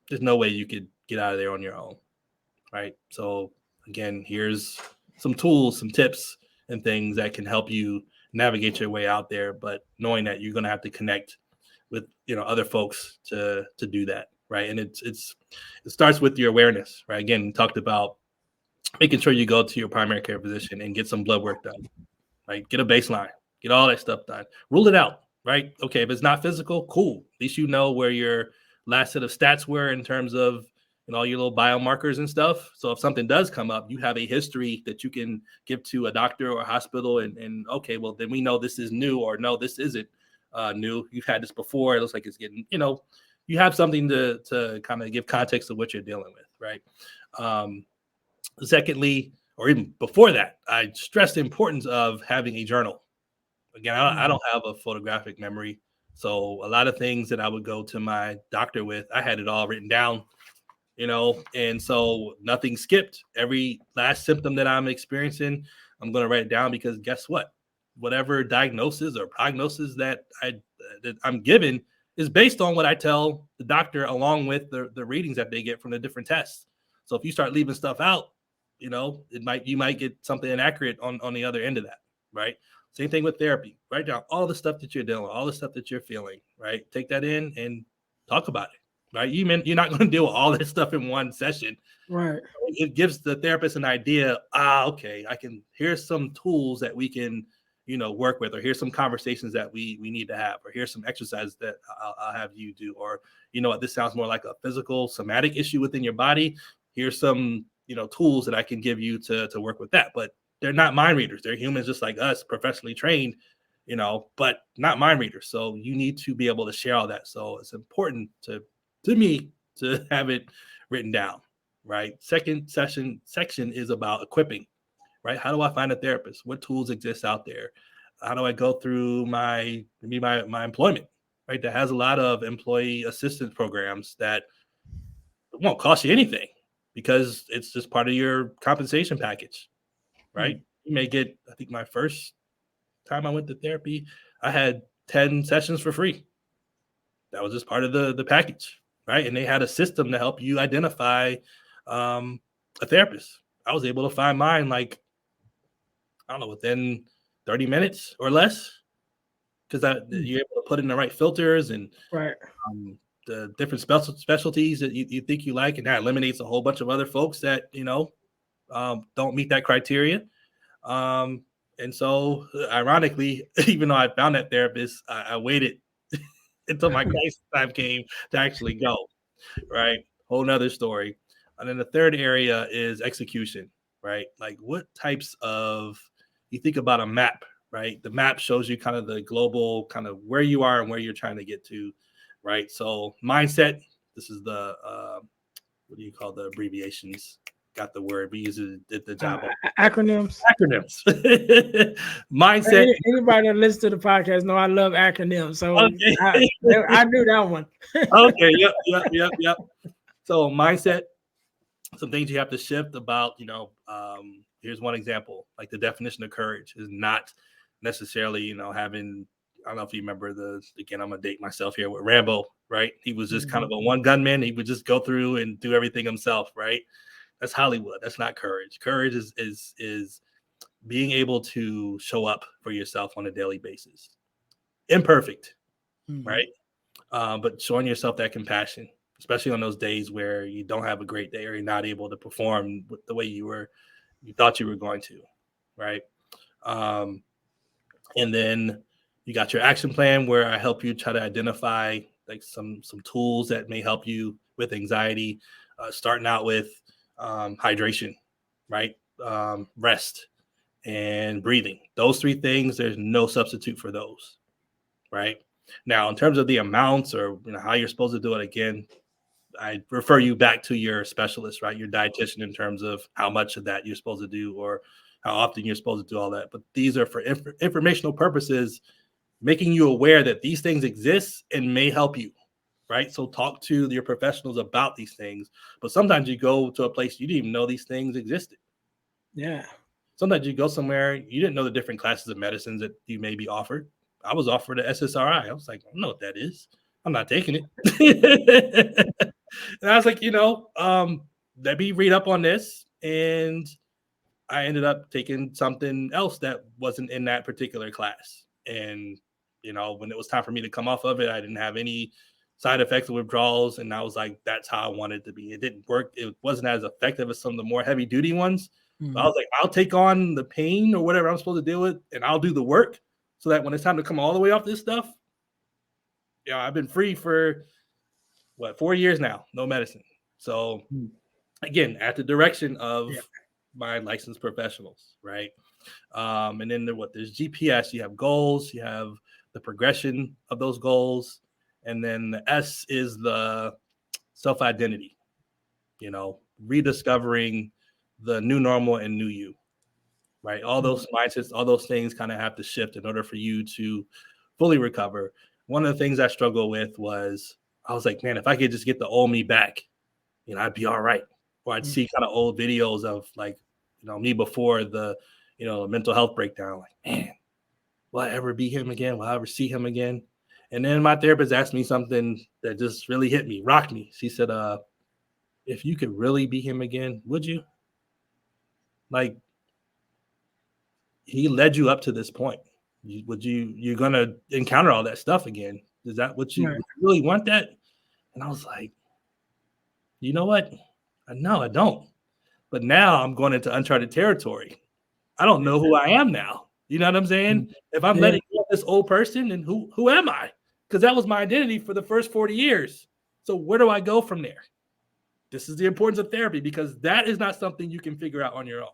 Speaker 2: There's no way you could get out of there on your own, right? So again, here's some tools, some tips, and things that can help you navigate your way out there, but knowing that you're going to have to connect with other folks to do that, right? And it starts with your awareness, right? Again, we talked about making sure you go to your primary care physician and get some blood work done, right? Get a baseline, get all that stuff done, rule it out, right? Okay, if it's not physical, cool. At least you know where your last set of stats were in terms of all your little biomarkers and stuff. So if something does come up, you have a history that you can give to a doctor or a hospital, and okay, well, then we know this is new, or no, this isn't new. You've had this before. It looks like it's getting, you have something to kind of give context of what you're dealing with, right? Um, Secondly, or even before that, I stress the importance of having a journal. Again, I
Speaker 1: Mhm.
Speaker 2: don't have a photographic memory. So a lot of things that I would go to my doctor with, I had it all written down, and so nothing skipped. Every last symptom that I'm experiencing, I'm going to write it down, because guess what? Whatever diagnosis or prognosis that I'm given is based on what I tell the doctor, along with the readings that they get from the different tests. So if you start leaving stuff out, you might get something inaccurate on the other end of that, right? Same thing with therapy. Write down all the stuff that you're dealing with, all the stuff that you're feeling, right? Take that in and talk about it, right? You're not going to deal with all this stuff in one session.
Speaker 1: Right.
Speaker 2: It gives the therapist an idea. Okay, here's some tools that we can, work with, or here's some conversations that we need to have, or here's some exercises that I'll have you do, or what, this sounds more like a physical somatic issue within your body. Here's some, tools that I can give you to work with that. But they're not mind readers. They're humans just like us, professionally trained, but not mind readers. So you need to be able to share all that. So it's important to me to have it written down, right? Second section is about equipping, right? How do I find a therapist? What tools exist out there? How do I go through my employment, right? That has a lot of employee assistance programs that won't cost you anything, because it's just part of your compensation package, right?
Speaker 1: Mm.
Speaker 2: You may get, I think my first time I went to therapy, I had 10 sessions for free. That was just part of the package, right? And they had a system to help you identify a therapist. I was able to find mine, like, I don't know, within 30 minutes or less, because
Speaker 1: Mm.
Speaker 2: you're able to put in the right filters and
Speaker 1: Right.
Speaker 2: the different specialties that you think you like, and that eliminates a whole bunch of other folks that don't meet that criteria. Um, And so, ironically, even though I found that therapist, I waited until my crisis time came to actually go. Right, whole nother story. And then the third area is execution. Right, like what types of, you think about a map. Right, the map shows you kind of the global, kind of where you are and where you're trying to get to. Right, so mindset. This is the what do you call the abbreviations? Got the word, we use it at the job.
Speaker 1: Acronyms.
Speaker 2: Acronyms. Mindset.
Speaker 1: Anybody that listens to the podcast know I love acronyms, so
Speaker 2: Okay.
Speaker 1: I knew that one.
Speaker 2: Okay. Yep. So mindset, some things you have to shift about, here's one example. Like the definition of courage is not necessarily, having, I don't know if you remember again, I'm gonna date myself here with Rambo, right? He was just kind of a one gunman. He would just go through and do everything himself, right? That's Hollywood. That's not courage. Courage is being able to show up for yourself on a daily basis. Imperfect, right? But showing yourself that compassion, especially on those days where you don't have a great day or you're not able to perform the way you thought you were going to, right? And then you got your action plan where I help you try to identify like some tools that may help you with anxiety, starting out with hydration, right? Rest and breathing. Those three things, there's no substitute for those, right? Now, in terms of the amounts or how you're supposed to do it, again, I refer you back to your specialist, right? Your dietitian, in terms of how much of that you're supposed to do or how often you're supposed to do all that. But these are for informational purposes, making you aware that these things exist and may help you, right? So talk to your professionals about these things. But sometimes you go to a place you didn't even know these things existed.
Speaker 1: Yeah.
Speaker 2: Sometimes you go somewhere, you didn't know the different classes of medicines that you may be offered. I was offered an SSRI. I was like, I don't know what that is. I'm not taking it. And I was like, let me read up on this. And I ended up taking something else that wasn't in that particular class. And, when it was time for me to come off of it, I didn't have any side effects or withdrawals. And I was like, that's how I wanted it to be. It didn't work. It wasn't as effective as some of the more heavy duty ones. But I was like, I'll take on the pain or whatever I'm supposed to deal with, and I'll do the work so that when it's time to come all the way off this stuff, I've been free for 4 years now, no medicine. So again, at the direction of my licensed professionals, right? And then there's GPS, you have goals, you have the progression of those goals. And then the S is the self-identity, rediscovering the new normal and new you, right? All those mindsets, all those things kind of have to shift in order for you to fully recover. One of the things I struggled with was, I was like, man, if I could just get the old me back, I'd be all right. Or I'd see kind of old videos of like, me before the, mental health breakdown. Like, man, will I ever be him again? Will I ever see him again? And then my therapist asked me something that just really hit me, rocked me. She said, if you could really be him again, would you? Like, he led you up to this point. You're going to encounter all that stuff again. Is that what you really want that? And I was like, you know what? No, I don't. But now I'm going into uncharted territory. I don't know who I am now. You know what I'm saying? If I'm letting go of this old person, then who am I? Because that was my identity for the first 40 years. So where do I go from there? This is the importance of therapy, because that is not something you can figure out on your own.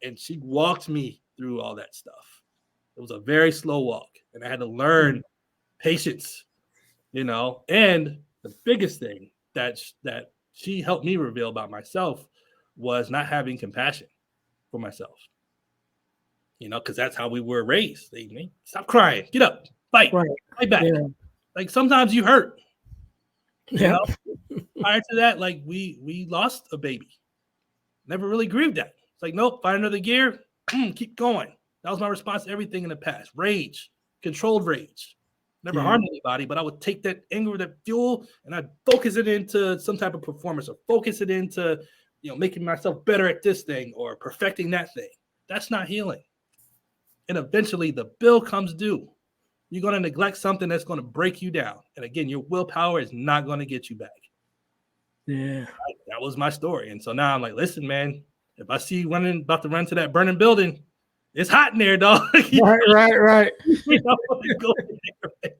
Speaker 2: And she walked me through all that stuff. It was a very slow walk, and I had to learn patience, And the biggest thing that she helped me reveal about myself was not having compassion for myself. Because that's how we were raised. Stop crying, get up, fight back. Yeah. Like sometimes you hurt. Prior to that, like we lost a baby. Never really grieved that. It's like, nope, find another gear, keep going. That was my response to everything in the past. Rage, controlled rage. Never harmed anybody, but I would take that anger, that fuel, and I'd focus it into some type of performance, or focus it into, making myself better at this thing or perfecting that thing. That's not healing. And eventually the bill comes due. You're going to neglect something that's going to break you down. And again, your willpower is not going to get you back.
Speaker 1: Yeah.
Speaker 2: That was my story. And so now I'm like, listen, man, if I see you about to run to that burning building, It's hot in there, dog.
Speaker 1: Right.
Speaker 2: You know, go there, man.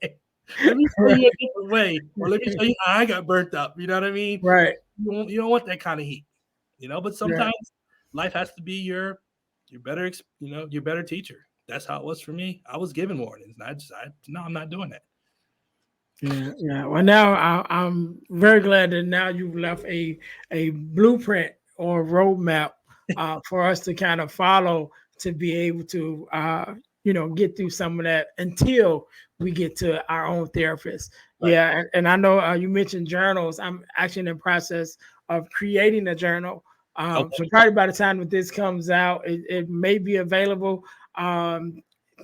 Speaker 2: Let me show you a different way, or let me show you how I got burnt up. You know what I mean?
Speaker 1: Right.
Speaker 2: You don't want that kind of heat, you know. But
Speaker 1: Right.
Speaker 2: sometimes life has to be your better, your better teacher. That's how it was for me. I was given warnings, and no, I'm not doing that.
Speaker 1: Yeah. Well, now I'm very glad that now you've left a blueprint or roadmap for us to kind of follow to be able to get through some of that until we get to our own therapist.
Speaker 2: Right.
Speaker 1: Yeah, and I know you mentioned journals. I'm actually in the process of creating a journal. So
Speaker 2: Okay.
Speaker 1: probably by the time that this comes out, it may be available. Um,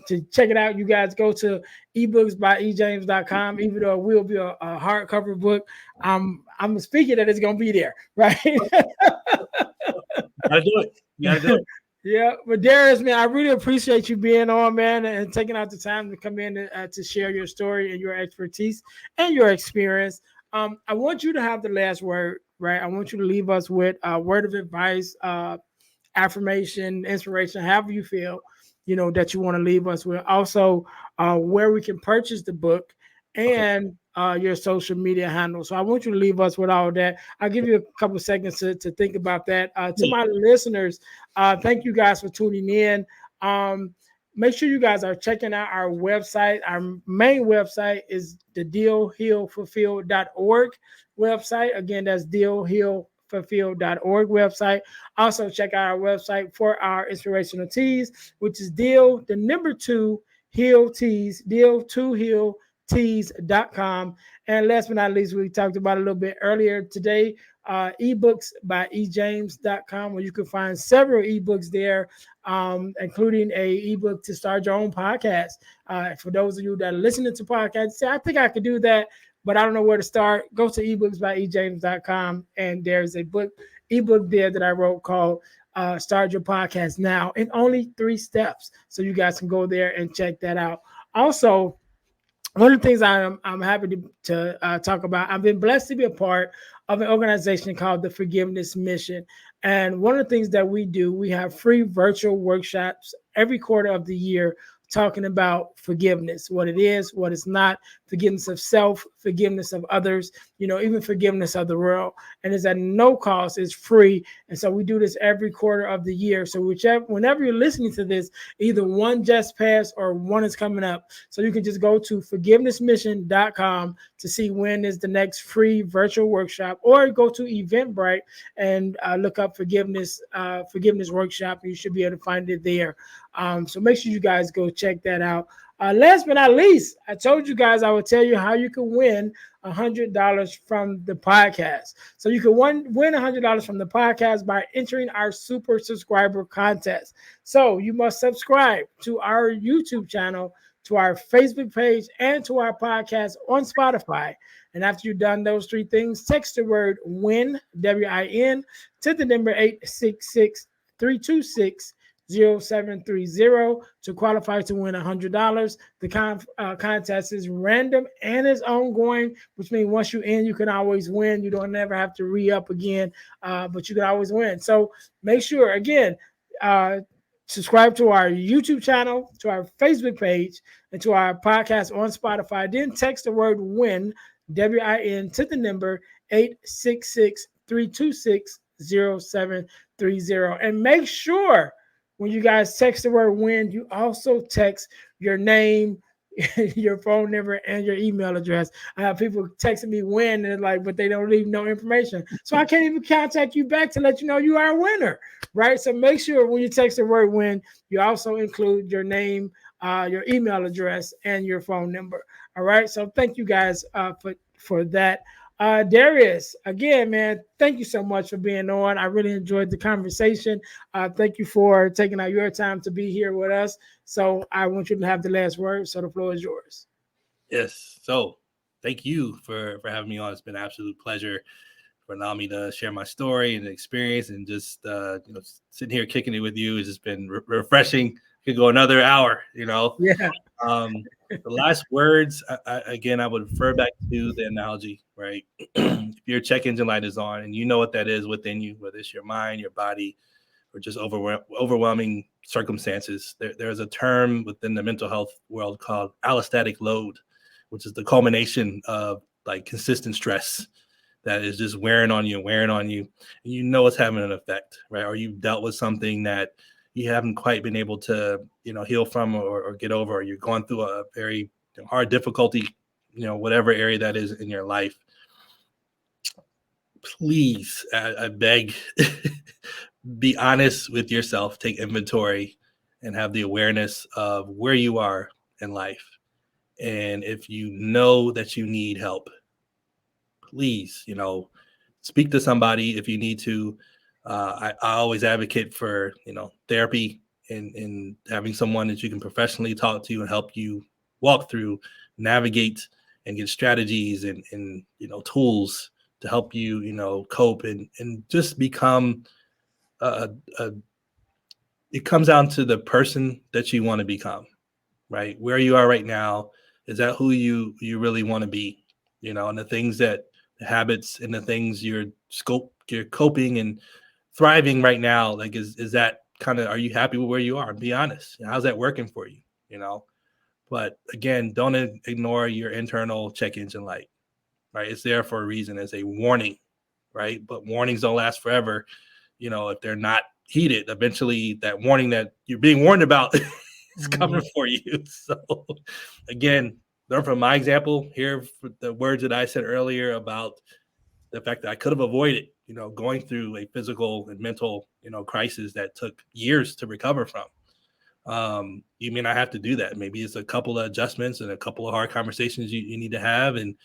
Speaker 1: to check it out, you guys go to ebooksbyejames.com. Even though it will be a hardcover book, I'm speaking that it's gonna be there, right?
Speaker 2: You gotta do it. You gotta do it.
Speaker 1: Yeah, but Darius, man, I really appreciate you being on, man, and taking out the time to come in to share your story and your expertise and your experience. I want you to have the last word, right? I want you to leave us with a word of advice, affirmation, inspiration, however you feel, that you want to leave us with. Also, where we can purchase the book
Speaker 2: Okay.
Speaker 1: and your social media handle. So I want you to leave us with all that. I'll give you a couple seconds to think about that. To
Speaker 2: Yeah.
Speaker 1: my listeners, thank you guys for tuning in. Make sure you guys are checking out our website. Our main website is the dealhealfulfilled.org website. Again, that's dealhealfulfilled.org website. Also, check out our website for our inspirational teas, which is deal, the number 2, heal teas, deal2heal teas.com. And last but not least, we talked about a little bit earlier today, ebooks by ejames.com, where you can find several ebooks there, including a ebook to start your own podcast. For those of you that are listening to podcasts, say, I think I could do that, but I don't know where to start. Go to ebooks by ejames.com, and there's a ebook there that I wrote called Start Your Podcast Now in only 3 steps. So you guys can go there and check that out. Also, one of the things I'm happy to talk about, I've been blessed to be a part of an organization called the Forgiveness Mission. And one of the things that we do, we have free virtual workshops every quarter of the year talking about forgiveness, what it is, what it's not, forgiveness of self, forgiveness of others, even forgiveness of the world. And it's at no cost, it's free. And so we do this every quarter of the year. So whenever you're listening to this, either one just passed or one is coming up. So you can just go to forgivenessmission.com to see when is the next free virtual workshop, or go to Eventbrite and look up forgiveness workshop. You should be able to find it there. So make sure you guys go check that out. Last but not least, I told you guys I would tell you how you can win $100 from the podcast. So you can win $100 from the podcast by entering our super subscriber contest. So you must subscribe to our YouTube channel, to our Facebook page, and to our podcast on Spotify. And after you've done those 3 things, text the word WIN, WIN, to the number 866-326-0730 to qualify to win $100. The contest is random and is ongoing, which means once you in, you can always win. You don't never have to re-up again, but you can always win. So make sure, again, subscribe to our YouTube channel, to our Facebook page, and to our podcast on Spotify. Then text the word WIN, WIN, to the number 866-326-0730. And make sure when you guys text the word WIN, you also text your name, your phone number, and your email address. I have people texting me WIN, and but they don't leave no information. So I can't even contact you back to let you know you are a winner, right? So make sure when you text the word WIN, you also include your name, your email address, and your phone number. All right. So thank you guys for that. Darius, again, man, thank you so much for being on. I really enjoyed the conversation. Thank you for taking out your time to be here with us. So I want you to have the last word. So the floor is yours.
Speaker 2: Yes. So thank you for having me on. It's been an absolute pleasure for allowing me to share my story and experience, and just sitting here kicking it with you has just been refreshing. Could go another hour,
Speaker 1: Yeah.
Speaker 2: The last words, I would refer back to the analogy, right? If your check engine light is on and you know what that is within you, whether it's your mind, your body, or just overwhelming circumstances. There's a term within the mental health world called allostatic load, which is the culmination of like consistent stress that is just wearing on you, and you know it's having an effect, right? Or you've dealt with something that you haven't quite been able to, heal from or get over, or you're going through a very hard difficulty, whatever area that is in your life. Please, I beg, be honest with yourself, take inventory, and have the awareness of where you are in life. And if you know that you need help, please, speak to somebody if you need to. I always advocate for, therapy and having someone that you can professionally talk to and help you walk through, navigate, and get strategies and tools to help you, cope and just become it comes down to the person that you want to become, right? Where you are right now, is that who you really want to be? And the habits and the things you're coping and thriving right now, like is that kind of, are you happy with where you are? Be honest. How's that working for you? But again, don't ignore your internal check engine light, right? It's there for a reason, as a warning, right? But warnings don't last forever. If they're not heeded, eventually that warning that you're being warned about is coming for you. So again, learn from my example here, for the words that I said earlier about the fact that I could have avoided, going through a physical and mental, crisis that took years to recover from. You may not have to do that. Maybe it's a couple of adjustments and a couple of hard conversations you need to have. And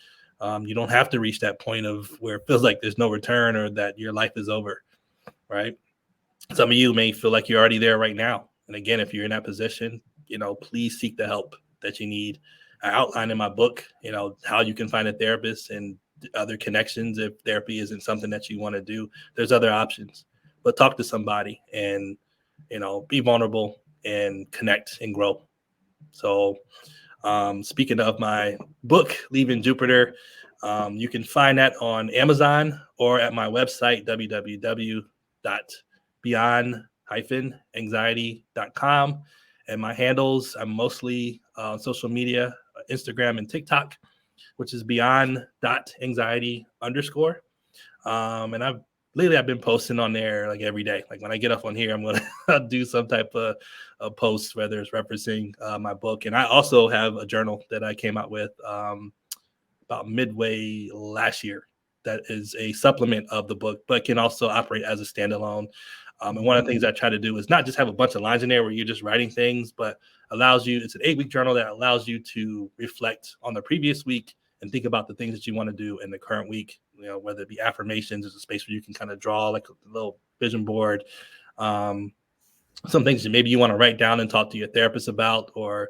Speaker 2: you don't have to reach that point of where it feels like there's no return or that your life is over, right? Some of you may feel like you're already there right now. And again, if you're in that position, please seek the help that you need. I outline in my book, how you can find a therapist and other connections if therapy isn't something that you want to do. There's other options, but talk to somebody and, be vulnerable and connect and grow. So speaking of my book, Leaving Jupiter, you can find that on Amazon or at my website, www.beyond-anxiety.com. And my handles, I'm mostly on social media, Instagram and TikTok, which is beyond.anxiety_. And I've been posting on there like every day. Like when I get up on here, I'm going to do some type of post, whether it's referencing my book. And I also have a journal that I came out with about midway last year that is a supplement of the book, but can also operate as a standalone. And one of the things I try to do is not just have a bunch of lines in there where you're just writing things, but it's an 8-week journal that allows you to reflect on the previous week and think about the things that you want to do in the current week, whether it be affirmations. There's a space where you can kind of draw like a little vision board. Some things that maybe you want to write down and talk to your therapist about, or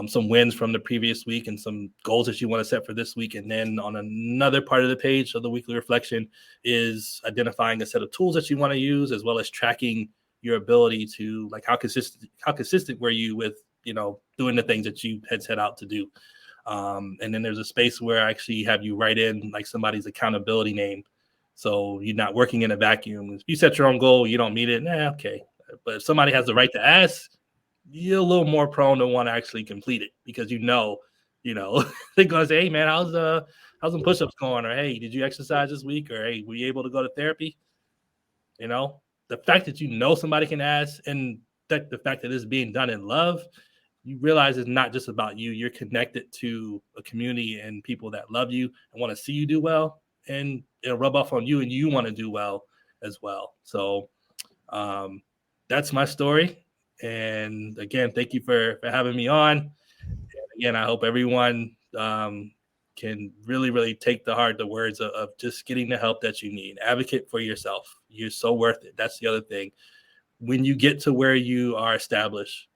Speaker 2: some wins from the previous week and some goals that you want to set for this week. And then on another part of the page of the weekly reflection is identifying a set of tools that you want to use, as well as tracking your ability to, like, how consistent were you with, doing the things that you had set out to do. And then there's a space where I actually have you write in like somebody's accountability name. So you're not working in a vacuum. If you set your own goal, you don't meet it. Okay. But if somebody has the right to ask, you're a little more prone to want to actually complete it, because they're going to say, hey man, how's some push-ups going? Or, hey, did you exercise this week? Or, hey, were you able to go to therapy? The fact that somebody can ask, and the fact that it's being done in love, you realize it's not just about you. You're connected to a community and people that love you and want to see you do well, and it'll rub off on you and you want to do well as well. So that's my story. And again, thank you for having me on. And again, I hope everyone can really, really take to heart the words of just getting the help that you need. Advocate for yourself. You're so worth it. That's the other thing. When you get to where you are established,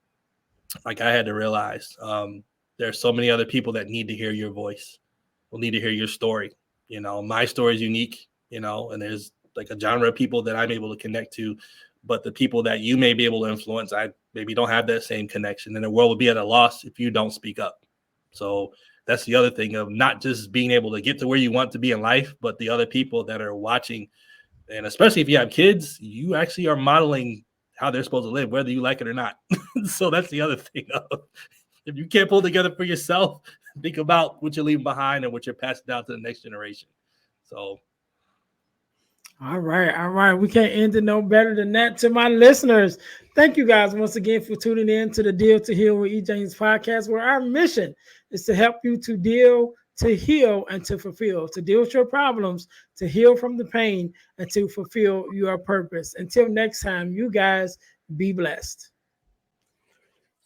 Speaker 2: like I had to realize, there's so many other people that need to hear your voice, will need to hear your story. My story is unique, and there's like a genre of people that I'm able to connect to. But the people that you may be able to influence, I maybe don't have that same connection. And the world will be at a loss if you don't speak up. So that's the other thing of not just being able to get to where you want to be in life, but the other people that are watching. And especially if you have kids, you actually are modeling how they're supposed to live, whether you like it or not. So that's the other thing. If you can't pull together for yourself, think about what you're leaving behind and what you're passing down to the next generation. So.
Speaker 1: All right. We can't end it no better than that. To my listeners, thank you guys once again for tuning in to the Deal to Heal with E. James podcast, where our mission is to help you to deal, to heal, and to fulfill, to deal with your problems, to heal from the pain, and to fulfill your purpose. Until next time, you guys be blessed.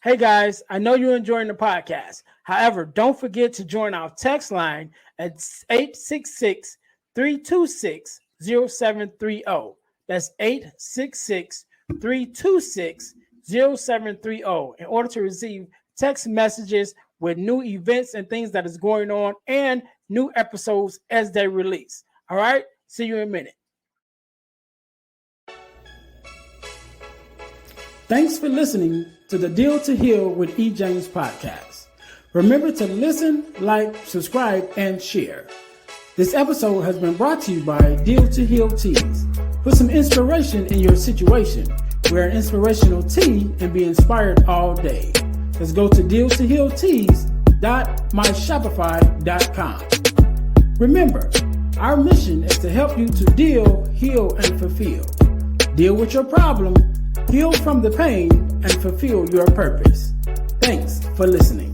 Speaker 1: Hey guys, I know you're enjoying the podcast. However, don't forget to join our text line at 866-326-0730. That's 866-326-0730 in order to receive text messages with new events and things that is going on and new episodes as they release. All right, see you in a minute. Thanks for listening to the Deal to Heal with E. James podcast. Remember to listen, like, subscribe, and share. This episode has been brought to you by Deal to Heal Teas. Put some inspiration in your situation. Wear an inspirational tea and be inspired all day. Let's go to dealtohealteas.myshopify.com. Remember, our mission is to help you to deal, heal, and fulfill. Deal with your problem, heal from the pain, and fulfill your purpose. Thanks for listening.